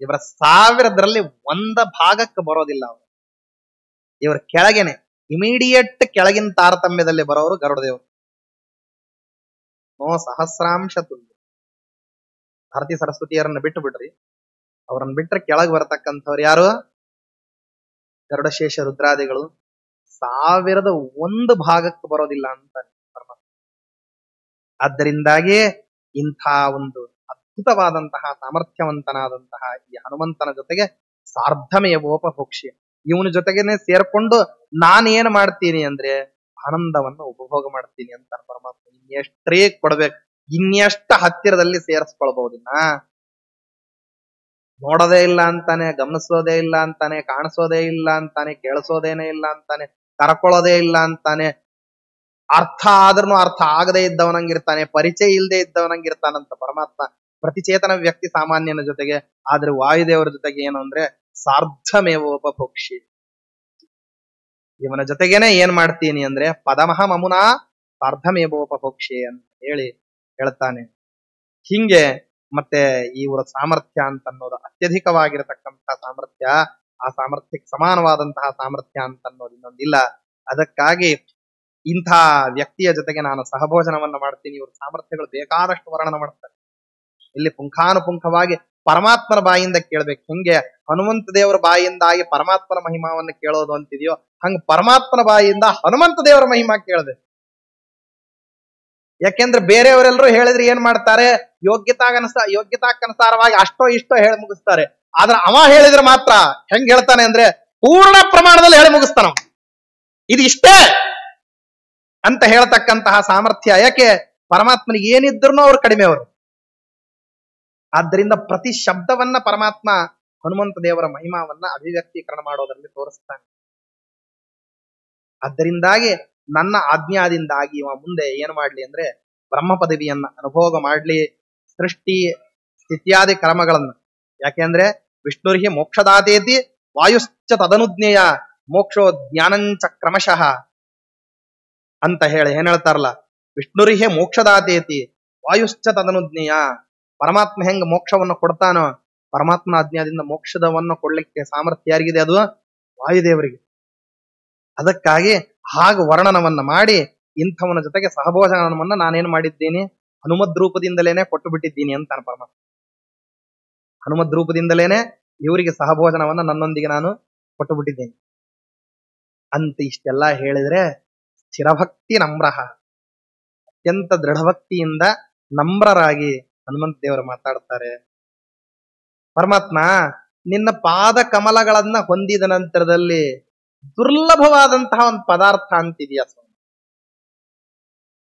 ಇವರ 1000ರಲ್ಲಿ 1 ಭಾಗಕ್ಕೆ ಬರೋದಿಲ್ಲ ಅವರು. ಇವರ ಕೆಳಗೇನೆ ಇಮಿಡಿಯೇಟ್ ಕೆಳಗಿನ ತಾರತಮ್ಯದಲ್ಲಿ ಬರೋರು ಗರುಡ ದೇವರು. ನೋ ಸಹಸ್ರಾಂಶ ತುಲ್ಯ. ಭಾರತೀ ಸರಸ್ವತಿಯರನ್ನ ಬಿಟ್ಟು ಬಿಡ್ರಿ, ಅವರನ್ನ ಬಿಟ್ರೆ ಕೆಳಗೆ ಬರತಕ್ಕಂಥವ್ರು ಯಾರು? ಗರುಡಶೇಷ ರುದ್ರಾದಿಗಳು 1001 ಭಾಗಕ್ಕೆ ಬರೋದಿಲ್ಲ ಅಂತ ಪರಮಾತ್ಮ. ಆದ್ದರಿಂದಾಗಿ ಇಂಥ ಒಂದು ಅದ್ಭುತವಾದಂತಹ ಸಾಮರ್ಥ್ಯವಂತನಾದಂತಹ ಈ ಹನುಮಂತನ ಜೊತೆಗೆ ಸಾರ್ಧಮೇವೋಪಭೋಕ್ಷ್ಯ, ಇವನ ಜೊತೆಗೇನೆ ಸೇರ್ಕೊಂಡು ನಾನೇನ್ ಮಾಡ್ತೀನಿ ಅಂದ್ರೆ ಆನಂದವನ್ನು ಉಪಭೋಗ ಮಾಡ್ತೀನಿ ಅಂತ ಪರಮಾತ್ಮ. ಇನ್ನೆಷ್ಟೇ ಕೊಡ್ಬೇಕು, ಇನ್ನೆಷ್ಟ ಹತ್ತಿರದಲ್ಲಿ ಸೇರಿಸ್ಕೊಳ್ಬಹುದಿನ್ನ. ನೋಡೋದೇ ಇಲ್ಲ ಅಂತಾನೆ, ಗಮನಿಸೋದೇ ಇಲ್ಲ ಅಂತಾನೆ, ಕಾಣಿಸೋದೇ ಇಲ್ಲ ಅಂತಾನೆ, ಕೇಳಿಸೋದೇನೇ ಇಲ್ಲ ಅಂತಾನೆ, ಕರ್ಕೊಳ್ಳೋದೇ ಇಲ್ಲ ಅಂತಾನೆ, ಅರ್ಥ ಆದ್ರೂ ಅರ್ಥ ಆಗದೆ ಇದ್ದವನಂಗಿರ್ತಾನೆ, ಪರಿಚಯ ಇಲ್ಲದೆ ಇದ್ದವನಂಗಿರ್ತಾನಂತ ಪರಮಾತ್ಮ. ಪ್ರತಿಚೇತನ ವ್ಯಕ್ತಿ ಸಾಮಾನ್ಯನ ಜೊತೆಗೆ. ಆದ್ರೆ ವಾಯುದೇವರ ಜೊತೆಗೆ ಏನು ಅಂದ್ರೆ ಸಾರ್ಧಮೇವೋಪಭೋಕ್ಷಿ. ಇವನ ಜೊತೆಗೇನೆ ಏನ್ ಮಾಡ್ತೀನಿ ಅಂದ್ರೆ ಪದಮಹ ಮಮುನಾ ಸಾರ್ಧಮೇವೋಪಭೋಕ್ಷಿ ಅಂತ ಹೇಳ್ತಾನೆ. ಹಿಂಗೆ ಮತ್ತೆ ಇವರ ಸಾಮರ್ಥ್ಯ ಅಂತ ಅನ್ನೋದು ಅತ್ಯಧಿಕವಾಗಿರತಕ್ಕಂತಹ ಸಾಮರ್ಥ್ಯ. ಆ ಸಾಮರ್ಥ್ಯಕ್ಕೆ ಸಮಾನವಾದಂತಹ ಸಾಮರ್ಥ್ಯ ಅಂತ ಅನ್ನೋದು ಇನ್ನೊಂದಿಲ್ಲ. ಅದಕ್ಕಾಗಿ ಇಂಥ ವ್ಯಕ್ತಿಯ ಜೊತೆಗೆ ನಾನು ಸಹಭೋಜನವನ್ನ ಮಾಡ್ತೀನಿ. ಇವ್ರ ಸಾಮರ್ಥ್ಯಗಳು ಬೇಕಾದಷ್ಟು ವರ್ಣನ ಮಾಡ್ತಾರೆ. ಇಲ್ಲಿ ಪುಂಖಾನುಪುಂಖವಾಗಿ ಪರಮಾತ್ಮನ ಬಾಯಿಂದ ಕೇಳ್ಬೇಕು. ಹೆಂಗೆ ಹನುಮಂತ ದೇವರ ಬಾಯಿಂದಾಗಿ ಪರಮಾತ್ಮನ ಮಹಿಮಾವನ್ನು ಕೇಳೋದು ಅಂತಿದೆಯೋ, ಹಂಗ ಪರಮಾತ್ಮನ ಬಾಯಿಂದ ಹನುಮಂತ ದೇವರ ಮಹಿಮಾ ಕೇಳಬೇಕು. ಯಾಕೆಂದ್ರೆ ಬೇರೆಯವರೆಲ್ಲರೂ ಹೇಳಿದ್ರೆ ಏನ್ ಮಾಡ್ತಾರೆ, ಯೋಗ್ಯತಾಕ್ಕನುಸಾರವಾಗಿ ಅಷ್ಟೋ ಇಷ್ಟೋ ಹೇಳಿ ಮುಗಿಸ್ತಾರೆ. ಆದ್ರೆ ಅವ ಹೇಳಿದ್ರೆ ಮಾತ್ರ ಹೆಂಗ್ ಹೇಳ್ತಾನೆ ಅಂದ್ರೆ ಪೂರ್ಣ ಪ್ರಮಾಣದಲ್ಲಿ ಹೇಳಿ ಮುಗಿಸ್ತಾನ. ಇದು ಇಷ್ಟೇ ಅಂತ ಹೇಳ್ತಕ್ಕಂತಹ ಸಾಮರ್ಥ್ಯ. ಯಾಕೆ? ಪರಮಾತ್ಮನಿಗೆ ಏನಿದ್ರು ಅವ್ರು ಕಡಿಮೆ ಅವರು. ಆದ್ದರಿಂದ ಪ್ರತಿ ಶಬ್ದವನ್ನ ಪರಮಾತ್ಮ ಹನುಮಂತ ದೇವರ ಮಹಿಮಾವನ್ನ ಅಭಿವ್ಯಕ್ತೀಕರಣ ಮಾಡೋದ್ರಲ್ಲಿ ತೋರಿಸ್ತಾನೆ. ಅದರಿಂದಾಗಿ ನನ್ನ ಆಜ್ಞಾದಿಂದಾಗಿ ಇವ ಮುಂದೆ ಏನ್ ಮಾಡ್ಲಿ ಅಂದ್ರೆ ಬ್ರಹ್ಮ ಪದವಿಯನ್ನ ಅನುಭೋಗ ಮಾಡ್ಲಿ, ಸೃಷ್ಟಿ ಸ್ಥಿತ್ಯಾದಿ ಕರ್ಮಗಳನ್ನ. ಯಾಕೆಂದ್ರೆ ವಿಷ್ಣುರ್ಹಿ ಮೋಕ್ಷದಾತೇತಿ ವಾಯುಶ್ಚ ತದನುಜ್ಞೇಯ ಮೋಕ್ಷೋ ಜ್ಞಾನಂಚ ಕ್ರಮಶಃ ಅಂತ ಹೇಳಿ ಏನ್ ಹೇಳ್ತಾರಲ್ಲ, ವಿಷ್ಣುರ್ಹಿ ಮೋಕ್ಷದಾತೇತಿ ವಾಯುಶ್ಚ ತದನುಜ್ಞೇಯ. ಪರಮಾತ್ಮ ಹೆಂಗ ಮೋಕ್ಷವನ್ನು ಕೊಡ್ತಾನೋ, ಪರಮಾತ್ಮನ ಆಜ್ಞಾದಿಂದ ಮೋಕ್ಷದವನ್ನು ಕೊಡ್ಲಿಕ್ಕೆ ಸಾಮರ್ಥ್ಯ ಯಾರಿಗಿದೆ? ಅದು ವಾಯುದೇವರಿಗೆ. ಅದಕ್ಕಾಗಿ ಹಾಗೆ ವರ್ಣನವನ್ನ ಮಾಡಿ ಇಂಥವನ ಜೊತೆಗೆ ಸಹಭೋಜನವನ್ನ ನಾನೇನ್ ಮಾಡಿದ್ದೀನಿ, ಹನುಮದ್ ರೂಪದಿಂದಲೇನೆ ಕೊಟ್ಟು ಬಿಟ್ಟಿದ್ದೀನಿ ಅಂತಾನೆ ಪರಮಾತ್ಮ. ಹನುಮದ್ ರೂಪದಿಂದಲೇನೆ ಇವರಿಗೆ ಸಹಭೋಜನವನ್ನ ನನ್ನೊಂದಿಗೆ ನಾನು ಕೊಟ್ಟು ಬಿಟ್ಟಿದ್ದೇನೆ ಅಂತ ಇಷ್ಟೆಲ್ಲ ಹೇಳಿದ್ರೆ ಸ್ಥಿರಭಕ್ತಿ ನಮ್ರಹ, ಅತ್ಯಂತ ದೃಢಭಕ್ತಿಯಿಂದ ನಮ್ರರಾಗಿ ಹನುಮಂತ ದೇವರು ಮಾತಾಡ್ತಾರೆ. ಪರಮಾತ್ಮ ನಿನ್ನ ಪಾದ ಕಮಲಗಳನ್ನ ಹೊಂದಿದ ನಂತರದಲ್ಲಿ ದುರ್ಲಭವಾದಂತಹ ಒಂದು ಪದಾರ್ಥ ಅಂತಿದೆಯಾ ಸ್ವಾಮಿ?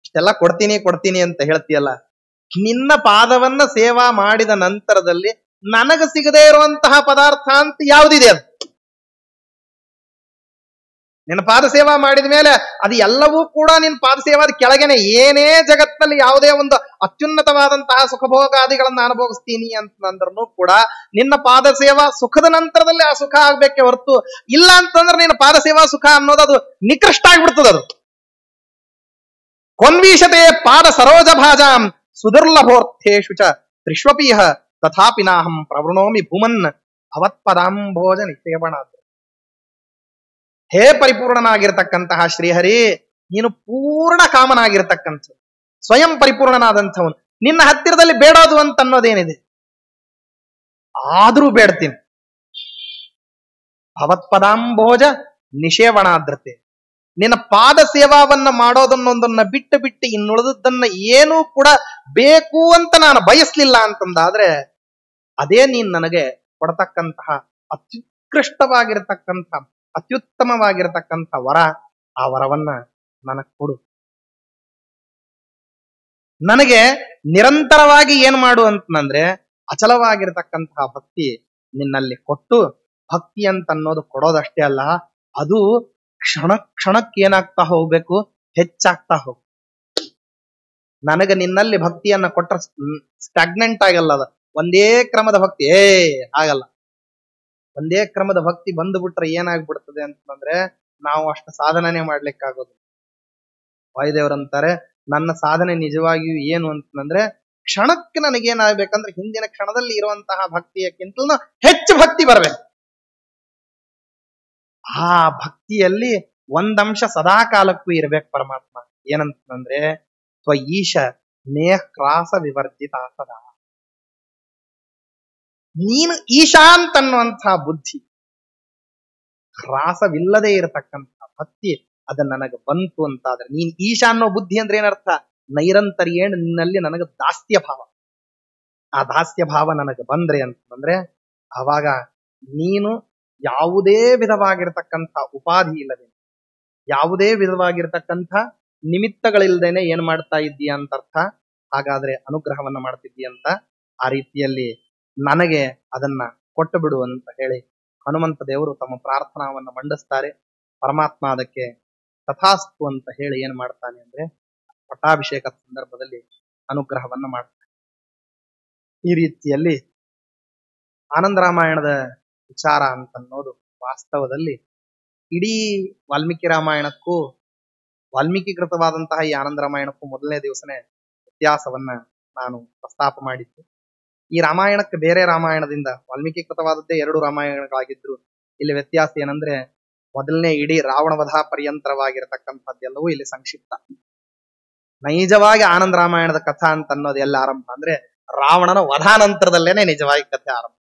ಇಷ್ಟೆಲ್ಲ ಕೊಡ್ತೀನಿ ಕೊಡ್ತೀನಿ ಅಂತ ಹೇಳ್ತೀಯಲ್ಲ, ನಿನ್ನ ಪಾದವನ್ನ ಸೇವಾ ಮಾಡಿದ ನಂತರದಲ್ಲಿ ನನಗ ಸಿಗದೇ ಇರುವಂತಹ ಪದಾರ್ಥ ಅಂತ ಯಾವುದಿದೆ? ಅದು ನಿನ್ನ ಪಾದ ಸೇವಾ ಮಾಡಿದ ಮೇಲೆ ಅದು ಎಲ್ಲವೂ ಕೂಡ ನಿನ್ನ ಪಾದ ಸೇವಾದ ಕೆಳಗೇನೆ. ಏನೇ ಜಗತ್ತಿನಲ್ಲಿ ಯಾವುದೇ ಒಂದು ಅತ್ಯುನ್ನತವಾದಂತಹ ಸುಖಭೋಗಾದಿಗಳನ್ನ ಅನುಭವಿಸ್ತೀನಿ ಅಂತಂದ್ರೂ ಕೂಡ ನಿನ್ನ ಪಾದ ಸೇವಾ ಸುಖದ ನಂತರದಲ್ಲಿ ಆ ಸುಖ ಆಗ್ಬೇಕೆ ಹೊರತು, ಇಲ್ಲ ಅಂತಂದ್ರೆ ನಿನ್ನ ಪಾದ ಸೇವಾ ಸುಖ ಅನ್ನೋದು ಅದು ನಿಕೃಷ್ಟ ಆಗ್ಬಿಡ್ತದ. ಅದು ಕೊನ್ವೀಶತೆ ಪಾದ ಸರೋಜ ಭಾಜಾಂ ಸುದುರ್ಲಭೋರ್ಥೇಶು ಚ ತ್ರಿಷ್ವಪೀಹ ತಥಾಪಿ ನಾಹಂ ಪ್ರವೃಣೋಮಿ ಭೂಮನ್ ಭವತ್ಪದಾಂಭೋಜ ನಿಕ್ಷೇಪಣ. ಹೇ ಪರಿಪೂರ್ಣನಾಗಿರ್ತಕ್ಕಂತಹ ಶ್ರೀಹರಿ, ನೀನು ಪೂರ್ಣ ಕಾಮನಾಗಿರ್ತಕ್ಕಂಥ ಸ್ವಯಂ ಪರಿಪೂರ್ಣನಾದಂಥವನು. ನಿನ್ನ ಹತ್ತಿರದಲ್ಲಿ ಬೇಡೋದು ಅಂತ ಅನ್ನೋದೇನಿದೆ, ಆದ್ರೂ ಬೇಡ್ತೀನಿ. ಭವತ್ಪದಾಂಭೋಜ ನಿಷೇವಣಾದ್ರತೆ, ನಿನ್ನ ಪಾದ ಸೇವಾವನ್ನ ಮಾಡೋದನ್ನೊಂದನ್ನ ಬಿಟ್ಟು ಬಿಟ್ಟು ಇನ್ನುಳಿದದ್ದನ್ನ ಏನೂ ಕೂಡ ಬೇಕು ಅಂತ ನಾನು ಬಯಸ್ಲಿಲ್ಲ ಅಂತಂದಾದ್ರೆ ಅದೇ ನೀನ್ ನನಗೆ ಕೊಡತಕ್ಕಂತಹ ಅತ್ಯುತ್ಕೃಷ್ಟವಾಗಿರತಕ್ಕಂಥ ಅತ್ಯುತ್ತಮವಾಗಿರತಕ್ಕಂಥ ವರ. ಆ ವರವನ್ನ ನನಗ್ ಕೊಡು. ನನಗೆ ನಿರಂತರವಾಗಿ ಏನ್ ಮಾಡು ಅಂತಂದ್ರೆ ಅಚಲವಾಗಿರತಕ್ಕಂತಹ ಭಕ್ತಿ ನಿನ್ನಲ್ಲಿ ಕೊಟ್ಟು, ಭಕ್ತಿ ಅಂತ ಅನ್ನೋದು ಕೊಡೋದಷ್ಟೇ ಅಲ್ಲ, ಅದು ಕ್ಷಣ ಕ್ಷಣಕ್ಕೆ ಏನಾಗ್ತಾ ಹೋಗ್ಬೇಕು, ಹೆಚ್ಚಾಗ್ತಾ ಹೋಗ್. ನನಗೆ ನಿನ್ನಲ್ಲಿ ಭಕ್ತಿಯನ್ನ ಕೊಟ್ಟ ಸ್ಟಾಗ್ನೆಂಟ್ ಆಗಲ್ಲ. ಅದ ಒಂದೇ ಕ್ರಮದ ಭಕ್ತಿ ಆಗಲ್ಲ. ಒಂದೇ ಕ್ರಮದ ಭಕ್ತಿ ಬಂದುಬಿಟ್ರೆ ಏನಾಗ್ಬಿಡ್ತದೆ ಅಂತಂದ್ರೆ ನಾವು ಅಷ್ಟು ಸಾಧನೆ ಮಾಡ್ಲಿಕ್ಕಾಗೋದು. ವಾಯುದೇವರಂತಾರೆ, ನನ್ನ ಸಾಧನೆ ನಿಜವಾಗಿಯೂ ಏನು ಅಂತಂದ್ರೆ ಕ್ಷಣಕ್ಕೆ ನನಗೇನಾಗ್ಬೇಕಂದ್ರೆ ಹಿಂದಿನ ಕ್ಷಣದಲ್ಲಿ ಇರುವಂತಹ ಭಕ್ತಿಯಕ್ಕಿಂತಲೂ ಹೆಚ್ಚು ಭಕ್ತಿ ಬರ್ಬೇಕು. ಆ ಭಕ್ತಿಯಲ್ಲಿ ಒಂದಂಶ ಸದಾ ಕಾಲಕ್ಕೂ ಇರ್ಬೇಕು ಪರಮಾತ್ಮ. ಏನಂತಂದ್ರೆ ತ್ವಯೀಶ ನೇಹ್ರಾಸ ವಿವರ್ಜಿತ ಸದಾ. ನೀನು ಈಶಾಂತ್ ಅನ್ನುವಂತಹ ಬುದ್ಧಿ, ಹ್ರಾಸವಿಲ್ಲದೆ ಇರತಕ್ಕಂತಹ ಭಕ್ತಿ ಅದು ನನಗೆ ಬಂತು ಅಂತಾದ್ರೆ, ನೀನ್ ಈಶಾ ಅನ್ನೋ ಬುದ್ಧಿ ಅಂದ್ರೆ ಏನರ್ಥ? ನೈರಂತರ್ಯೇಣ ನಿನ್ನಲ್ಲಿ ನನಗೆ ದಾಸ್ಯ ಭಾವ. ಆ ದಾಸ್ಯ ಭಾವ ನನಗೆ ಬಂದ್ರೆ ಅಂತಂದ್ರೆ ಅವಾಗ ನೀನು ಯಾವುದೇ ವಿಧವಾಗಿರ್ತಕ್ಕಂಥ ಉಪಾಧಿ ಇಲ್ಲದೆ, ಯಾವುದೇ ವಿಧವಾಗಿರ್ತಕ್ಕಂಥ ನಿಮಿತ್ತಗಳಿಲ್ದೇನೆ ಏನ್ ಮಾಡ್ತಾ ಇದ್ದೀಯ ಅಂತ ಅರ್ಥ. ಹಾಗಾದ್ರೆ ಅನುಗ್ರಹವನ್ನ ಮಾಡ್ತಿದ್ದೀಯ ಅಂತ. ಆ ರೀತಿಯಲ್ಲಿ ನನಗೆ ಅದನ್ನ ಕೊಟ್ಟು ಬಿಡು ಅಂತ ಹೇಳಿ ಹನುಮಂತ ದೇವರು ತಮ್ಮ ಪ್ರಾರ್ಥನಾವನ್ನ ಮಂಡಿಸ್ತಾರೆ. ಪರಮಾತ್ಮ ಅದಕ್ಕೆ ತಥಾಸ್ತು ಅಂತ ಹೇಳಿ ಏನ್ ಮಾಡ್ತಾನೆ ಅಂದ್ರೆ ಪಟ್ಟಾಭಿಷೇಕದ ಸಂದರ್ಭದಲ್ಲಿ ಅನುಗ್ರಹವನ್ನ ಮಾಡ್ತಾನೆ. ಈ ರೀತಿಯಲ್ಲಿ ಆನಂದ ರಾಮಾಯಣದ ವಿಚಾರ ಅಂತನ್ನೋದು ವಾಸ್ತವದಲ್ಲಿ ಇಡೀ ವಾಲ್ಮೀಕಿ ರಾಮಾಯಣಕ್ಕೂ ವಾಲ್ಮೀಕಿ ಕೃತವಾದಂತಹ ಈ ಆನಂದ ರಾಮಾಯಣಕ್ಕೂ ಮೊದಲನೇ ದಿವಸನೇ ವ್ಯತ್ಯಾಸವನ್ನ ನಾನು ಪ್ರಸ್ತಾಪ ಮಾಡಿದ್ದೆ. ಈ ರಾಮಾಯಣಕ್ಕೆ ಬೇರೆ ರಾಮಾಯಣದಿಂದ ವಾಲ್ಮೀಕಿ ಕೃತವಾದದ್ದೇ 2 ರಾಮಾಯಣಗಳಾಗಿದ್ರು ಇಲ್ಲಿ ವ್ಯತ್ಯಾಸ ಏನಂದ್ರೆ ಮೊದಲನೇ ಇಡೀ ರಾವಣ ವಧ ಪರ್ಯಂತರವಾಗಿರತಕ್ಕಂಥದ್ದೆಲ್ಲವೂ ಇಲ್ಲಿ ಸಂಕ್ಷಿಪ್ತ. ನೈಜವಾಗಿ ಆನಂದ ರಾಮಾಯಣದ ಕಥಾ ಅಂತ ಅನ್ನೋದು ಎಲ್ಲ ಆರಂಭ ಅಂದ್ರೆ ರಾವಣನ ವಧಾನಂತರದಲ್ಲೇನೆ ನಿಜವಾಗಿ ಕಥೆ ಆರಂಭ.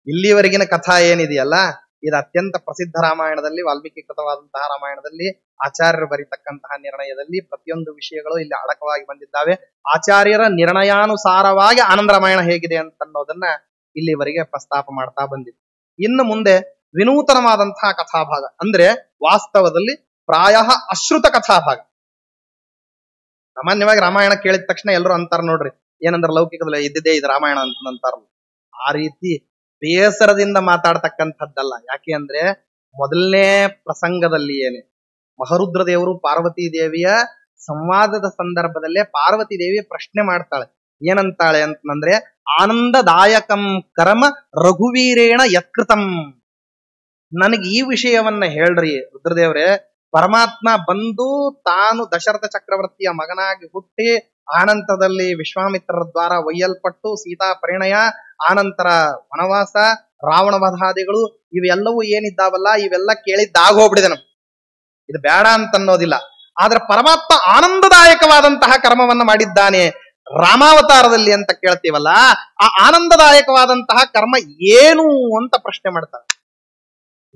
ಇಲ್ಲಿವರೆಗಿನ ಕಥಾ ಏನಿದೆಯಲ್ಲ ಇದು ಅತ್ಯಂತ ಪ್ರಸಿದ್ಧ ರಾಮಾಯಣದಲ್ಲಿ, ವಾಲ್ಮೀಕಿ ಕೃತವಾದಂತಹ ರಾಮಾಯಣದಲ್ಲಿ ಆಚಾರ್ಯರು ಬರೀತಕ್ಕಂತಹ ನಿರ್ಣಯದಲ್ಲಿ ಪ್ರತಿಯೊಂದು ವಿಷಯಗಳು ಇಲ್ಲಿ ಅಡಕವಾಗಿ ಬಂದಿದ್ದಾವೆ. ಆಚಾರ್ಯರ ನಿರ್ಣಯಾನುಸಾರವಾಗಿ ಆನಂದ ರಾಮಾಯಣ ಹೇಗಿದೆ ಅಂತ ಅನ್ನೋದನ್ನ ಇಲ್ಲಿವರೆಗೆ ಪ್ರಸ್ತಾಪ ಮಾಡ್ತಾ ಬಂದಿದೆ. ಇನ್ನು ಮುಂದೆ ವಿನೂತನವಾದಂತಹ ಕಥಾಭಾಗ ಅಂದ್ರೆ ವಾಸ್ತವದಲ್ಲಿ ಪ್ರಾಯ ಅಶ್ರುತ ಕಥಾಭಾಗ. ಸಾಮಾನ್ಯವಾಗಿ ರಾಮಾಯಣ ಕೇಳಿದ ತಕ್ಷಣ ಎಲ್ಲರೂ ಅಂತಾರ ನೋಡ್ರಿ, ಏನಂದ್ರೆ ಲೌಕಿಕದಲ್ಲಿ ಇದ್ದಿದ್ದೇ ಇದು ರಾಮಾಯಣ ಅಂತ ಅಂತಾರಲ್ಲ. ಆ ರೀತಿ ಬೇಸರದಿಂದ ಮಾತಾಡ್ತಕ್ಕಂಥದ್ದಲ್ಲ. ಯಾಕೆ ಅಂದ್ರೆ ಮೊದಲನೇ ಪ್ರಸಂಗದಲ್ಲಿ ಏನೇ ಮಹರುದ್ರ ದೇವರು ಪಾರ್ವತಿ ದೇವಿಯ ಸಂವಾದದ ಸಂದರ್ಭದಲ್ಲೇ ಪಾರ್ವತಿ ದೇವಿ ಪ್ರಶ್ನೆ ಮಾಡ್ತಾಳೆ. ಏನಂತಾಳೆ ಅಂತಂದ್ರೆ, ಆನಂದದಾಯಕಂ ಕರ್ಮ ರಘುವೀರೇಣ ಯತ್ಕೃತಂ. ನನಗೆ ಈ ವಿಷಯವನ್ನ ಹೇಳ್ರಿ ರುದ್ರದೇವ್ರೆ, ಪರಮಾತ್ಮ ಬಂದು ತಾನು ದಶರಥ ಚಕ್ರವರ್ತಿಯ ಮಗನಾಗಿ ಹುಟ್ಟಿ ಆನಂತರದಲ್ಲಿ ವಿಶ್ವಾಮಿತ್ರರ ದ್ವಾರ ಒಯ್ಯಲ್ಪಟ್ಟು ಸೀತಾ ಪರಿಣಯ, ಆನಂತರ ವನವಾಸ, ರಾವಣ ವಧಾದಿಗಳು ಇವೆಲ್ಲವೂ ಏನಿದ್ದಾವಲ್ಲ ಇವೆಲ್ಲ ಕೇಳಿದ್ದಾಗೋಗ್ಬಿಡಿದೆ ನಮ್ಗೆ. ಇದು ಬೇಡ ಅಂತ ಅನ್ನೋದಿಲ್ಲ. ಆದ್ರೆ ಪರಮಾತ್ಮ ಆನಂದದಾಯಕವಾದಂತಹ ಕರ್ಮವನ್ನ ಮಾಡಿದ್ದಾನೆ ರಾಮಾವತಾರದಲ್ಲಿ ಅಂತ ಕೇಳ್ತೀವಲ್ಲ, ಆ ಆನಂದದಾಯಕವಾದಂತಹ ಕರ್ಮ ಏನು ಅಂತ ಪ್ರಶ್ನೆ ಮಾಡ್ತಾರೆ.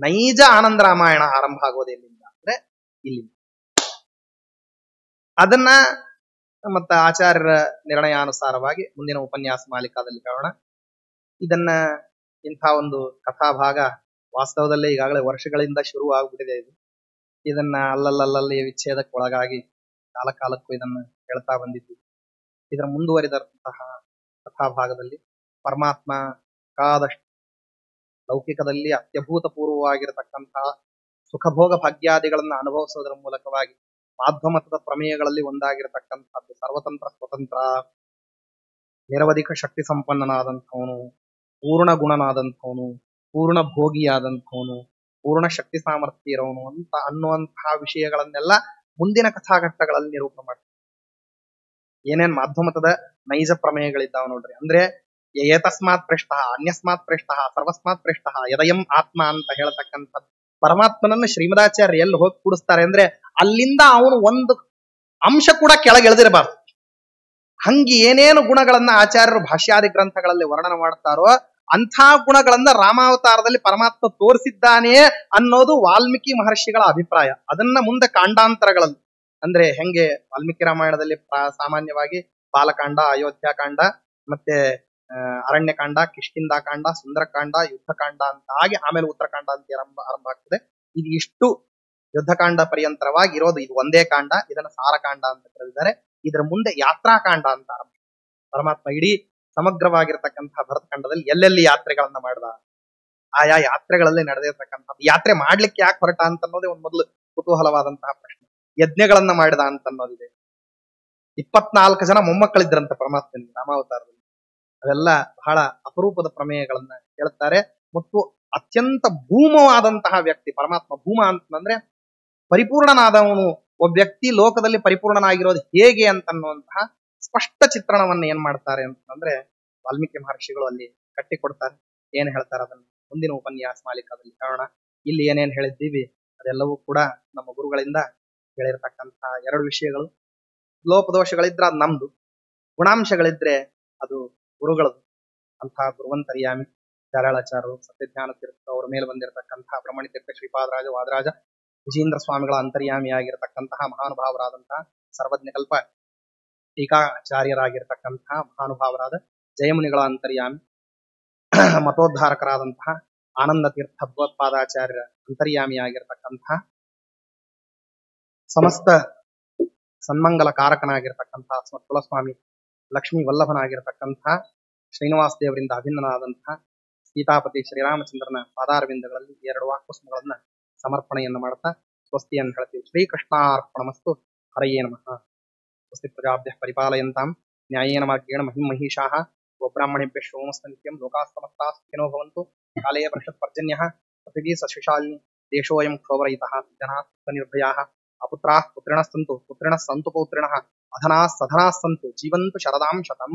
ನೈಜ ಆನಂದ ರಾಮಾಯಣ ಆರಂಭ ಆಗೋದು ಎಲ್ಲಿಂದ ಅಂದ್ರೆ ಇಲ್ಲಿ. ಅದನ್ನ ಮತ್ತೆ ಆಚಾರ್ಯರ ನಿರ್ಣಯಾನುಸಾರವಾಗಿ ಮುಂದಿನ ಉಪನ್ಯಾಸ ಮಾಲಿಕಾದಲ್ಲಿ ಹೇಳೋಣ. ಇದನ್ನ ಇಂಥ ಒಂದು ಕಥಾಭಾಗ ವಾಸ್ತವದಲ್ಲೇ ಈಗಾಗಲೇ ವರ್ಷಗಳಿಂದ ಶುರು ಆಗ್ಬಿಟ್ಟಿದೆ. ಇದನ್ನ ಅಲ್ಲಲ್ಲಿ ವಿಚ್ಛೇದಕ್ಕೆ ಒಳಗಾಗಿ ಕಾಲಕ್ಕೂ ಇದನ್ನು ಹೇಳ್ತಾ ಬಂದಿದ್ವಿ. ಇದರ ಮುಂದುವರಿದಂತಹ ಕಥಾಭಾಗದಲ್ಲಿ ಪರಮಾತ್ಮ ಕಾದಷ್ಟು ಲೌಕಿಕದಲ್ಲಿ ಅತ್ಯಭೂತಪೂರ್ವವಾಗಿರತಕ್ಕಂತಹ ಸುಖಭೋಗ ಭಾಗ್ಯಾದಿಗಳನ್ನ ಅನುಭವಿಸೋದರ ಮೂಲಕವಾಗಿ ಮಾಧ್ವಮತದ ಪ್ರಮೇಯಗಳಲ್ಲಿ ಒಂದಾಗಿರತಕ್ಕಂಥದ್ದು ಸರ್ವತಂತ್ರ ಸ್ವತಂತ್ರ, ನಿರವಧಿಕ ಶಕ್ತಿ ಸಂಪನ್ನನಾದಂಥವನು, ಪೂರ್ಣ ಗುಣನಾದಂಥವನು, ಪೂರ್ಣ ಭೋಗಿಯಾದಂಥವನು, ಪೂರ್ಣ ಶಕ್ತಿ ಸಾಮರ್ಥ್ಯ ಇರೋನು ಅಂತ ಅನ್ನುವಂತಹ ವಿಷಯಗಳನ್ನೆಲ್ಲ ಮುಂದಿನ ಕಥಾಘಟ್ಟಗಳಲ್ಲಿ ನಿರೂಪಣೆ ಮಾಡ್ತಾರೆ. ಏನೇನ್ ಮಾಧ್ವಮತದ ನೈಜ ಪ್ರಮೇಯಗಳಿದ್ದಾವ ನೋಡ್ರಿ. ಅಂದ್ರೆ ಏತಸ್ಮಾತ್ ಪ್ರೇಷ್ಠ, ಅನ್ಯಸ್ಮಾತ್ ಪ್ರೇಷ್ಠ, ಸರ್ವಸ್ಮಾತ್ ಪ್ರೇಷ್ಠ, ಯದಯಂ ಆತ್ಮ ಅಂತ ಹೇಳ್ತಕ್ಕಂಥದ್ದು ಪರಮಾತ್ಮನನ್ನ ಶ್ರೀಮದಾಚಾರ್ಯ ಎಲ್ಲಿ ಹೋಗಿ ಕೂಡಿಸ್ತಾರೆ ಅಂದ್ರೆ ಅಲ್ಲಿಂದ ಅವನು ಒಂದು ಅಂಶ ಕೂಡ ಕೆಳಗೆಳೆದಿರಬಾರ್ದು. ಹಂಗೆ ಏನೇನು ಗುಣಗಳನ್ನ ಆಚಾರ್ಯರು ಭಾಷ್ಯಾದಿ ಗ್ರಂಥಗಳಲ್ಲಿ ವರ್ಣನೆ ಮಾಡ್ತಾರೋ ಅಂಥ ಗುಣಗಳನ್ನ ರಾಮಾವತಾರದಲ್ಲಿ ಪರಮಾತ್ಮ ತೋರಿಸಿದ್ದಾನೆ ಅನ್ನೋದು ವಾಲ್ಮೀಕಿ ಮಹರ್ಷಿಗಳ ಅಭಿಪ್ರಾಯ. ಅದನ್ನ ಮುಂದೆ ಕಾಂಡಾಂತರಗಳಲ್ಲಿ ಅಂದ್ರೆ ಹೆಂಗೆ ವಾಲ್ಮೀಕಿ ರಾಮಾಯಣದಲ್ಲಿ ಸಾಮಾನ್ಯವಾಗಿ ಬಾಲಕಾಂಡ, ಅಯೋಧ್ಯಾಕಾಂಡ, ಮತ್ತೆ ಅರಣ್ಯಕಾಂಡ, ಕಿಷ್ಕಿಂಧಾಕಾಂಡ, ಸುಂದರಕಾಂಡ, ಯುದ್ಧಕಾಂಡ ಅಂತ ಆಗಿ ಆಮೇಲೆ ಉತ್ತರಕಾಂಡ ಅಂತ ಆರಂಭ ಆಗ್ತದೆ. ಇದು ಇಷ್ಟು ಯುದ್ಧಕಾಂಡ ಪರ್ಯಂತರವಾಗಿ ಇರೋದು ಇದು ಒಂದೇ ಕಾಂಡ. ಇದನ್ನ ಸಾರಕಾಂಡ ಅಂತ ಕರೆದಿದ್ದಾರೆ. ಇದರ ಮುಂದೆ ಯಾತ್ರಾಕಾಂಡ ಅಂತ ಆರಂಭ. ಪರಮಾತ್ಮ ಇಡೀ ಸಮಗ್ರವಾಗಿರ್ತಕ್ಕಂತಹ ಭರತಖಂಡದಲ್ಲಿ ಎಲ್ಲೆಲ್ಲಿ ಯಾತ್ರೆಗಳನ್ನ ಮಾಡ್ದ, ಆಯಾ ಯಾತ್ರೆಗಳಲ್ಲಿ ನಡೆದಿರ್ತಕ್ಕಂಥದ್ದು, ಯಾತ್ರೆ ಮಾಡ್ಲಿಕ್ಕೆ ಯಾಕೆ ಹೊರಟ ಅಂತ ಅನ್ನೋದೇ ಒಂದು ಮೊದಲು ಕುತೂಹಲವಾದಂತಹ ಪ್ರಶ್ನೆ. ಯಜ್ಞಗಳನ್ನ ಮಾಡಿದ ಅಂತ ಅನ್ನೋದಿದೆ. 24 ಜನ ಮೊಮ್ಮಕ್ಕಳಿದ್ರಂತ ಪರಮಾತ್ಮನಿಗೆ ರಾಮಾವತಾರದಲ್ಲಿ. ಅವೆಲ್ಲ ಬಹಳ ಅಪರೂಪದ ಪ್ರಮೇಯಗಳನ್ನ ಹೇಳ್ತಾರೆ. ಮತ್ತು ಅತ್ಯಂತ ಭೂಮವಾದಂತಹ ವ್ಯಕ್ತಿ ಪರಮಾತ್ಮ. ಭೂಮ ಅಂತಂದ್ರೆ ಪರಿಪೂರ್ಣನಾದವನು. ಒಬ್ಬ ವ್ಯಕ್ತಿ ಲೋಕದಲ್ಲಿ ಪರಿಪೂರ್ಣನಾಗಿರೋದು ಹೇಗೆ ಅಂತನ್ನುವಂತಹ ಸ್ಪಷ್ಟ ಚಿತ್ರಣವನ್ನ ಏನ್ ಮಾಡ್ತಾರೆ ಅಂತಂದ್ರೆ ವಾಲ್ಮೀಕಿ ಮಹರ್ಷಿಗಳು ಅಲ್ಲಿ ಕಟ್ಟಿಕೊಡ್ತಾರೆ. ಏನ್ ಹೇಳ್ತಾರೆ ಅದನ್ನ ಮುಂದಿನ ಉಪನ್ಯಾಸ ಮಾಲಿಕಾದಲ್ಲಿ ಹೇಳೋಣ. ಇಲ್ಲಿ ಏನೇನ್ ಹೇಳಿದ್ದೀವಿ ಅದೆಲ್ಲವೂ ಕೂಡ ನಮ್ಮ ಗುರುಗಳಿಂದ ಹೇಳಿರ್ತಕ್ಕಂತಹ 2 ವಿಷಯಗಳು. ಲೋಪದೋಷಗಳಿದ್ರೆ ಅದು ನಮ್ದು, ಗುಣಾಂಶಗಳಿದ್ರೆ ಅದು ಗುರುಗಳದು. ಅಂತಹ ಗುರುವಂತರ್ಯಾಮಿ ಧಾರಾಳಾಚಾರ್ಯರು, ಸತ್ಯಜ್ಞಾನ ತೀರ್ಥ ಅವರ ಮೇಲೆ ಬಂದಿರತಕ್ಕಂತಹ ಬ್ರಹ್ಮಣಿ ತೀರ್ಥ, ಶ್ರೀಪಾದರಾಜ, ವಾದರಾಜ, ವಿಜೇಂದ್ರ ಸ್ವಾಮಿಗಳ ಅಂತರ್ಯಾಮಿಯಾಗಿರ್ತಕ್ಕಂತಹ ಮಹಾನುಭಾವರಾದಂತಹ ಸರ್ವಜ್ಞಕಲ್ಪ ಟೀಕಾಚಾರ್ಯರಾಗಿರ್ತಕ್ಕಂತಹ ಮಹಾನುಭಾವರಾದ ಜಯಮುನಿಗಳ ಅಂತರ್ಯಾಮಿ, ಮತೋದ್ಧಾರಕರಾದಂತಹ ಆನಂದ ತೀರ್ಥ ಭಗವತ್ಪಾದಾಚಾರ್ಯರ ಅಂತರ್ಯಾಮಿಯಾಗಿರ್ತಕ್ಕಂತಹ ಸಮಸ್ತ ಸನ್ಮಂಗಲ ಕಾರಕನಾಗಿರ್ತಕ್ಕಂತಹ ಕುಲಸ್ವಾಮಿ ಲಕ್ಷ್ಮೀ ವಲ್ಲಭನಾಗಿರ್ತಕ್ಕಂತಹ ಶ್ರೀನಿವಾಸ ದೇವರಿಂದ ಅಭಿನ್ನನಾದಂತಹ ಸೀತಾಪತಿ ಶ್ರೀರಾಮಚಂದ್ರನ ಪಾದಾರವಿಂದಗಳಲ್ಲಿ 2 ವಾಕ್ಪುಷ್ಪಗಳನ್ನ ಸಮರ್ಪಣೆಯನ್ನು ಮಾಡ್ತಾ ಸ್ವಸ್ತಿಯನ್ನು ಹೇಳ್ತೀವಿ. ಶ್ರೀಕೃಷ್ಣಾರ್ಪಣಮಸ್ತು. ಹರಯೇ ನಮಃ. ಸ್ವಸ್ತಿ ಪ್ರಜಾಭ್ಯಃ ಪರಿಪಾಲಯಂತಾಂ ನ್ಯಾಯೇನ ಮಾರ್ಗೇಣ ಮಹಿಮಹಿಷಾಃ ಗೋಬ್ರಾಹ್ಮಣೇಭ್ಯಃ ಶೋಮಸ್ತು ನಿತ್ಯಂ. ಲೋಕಾಃ ಸಮಸ್ತಾಃ ಸುಖಿನೋ ಭವಂತು. ಕಾಲೇ ವರ್ಷತ್ ಪರ್ಜನ್ಯಃ ಪೃಥಿವೀ ಸಸ್ಯಶಾಲಿನಿ. ದೇಶೋऽಯಂ ಕ್ಷೋಭರಹಿತಃ. ಜನಾಃ ಸುಖನಿರ್ಭಯಾಃ. ಅಪುತ್ರಾಃ ಪುತ್ರಿಣಃ ಸಂತು. ಪುತ್ರಿಣಃ ಸಂತು ಪೌತ್ರಿಣಃ. ಅಧನಾಃ ಸಧನಾಃ ಸಂತು. ಜೀವಂತು ಶರದಾಂ ಶತಂ.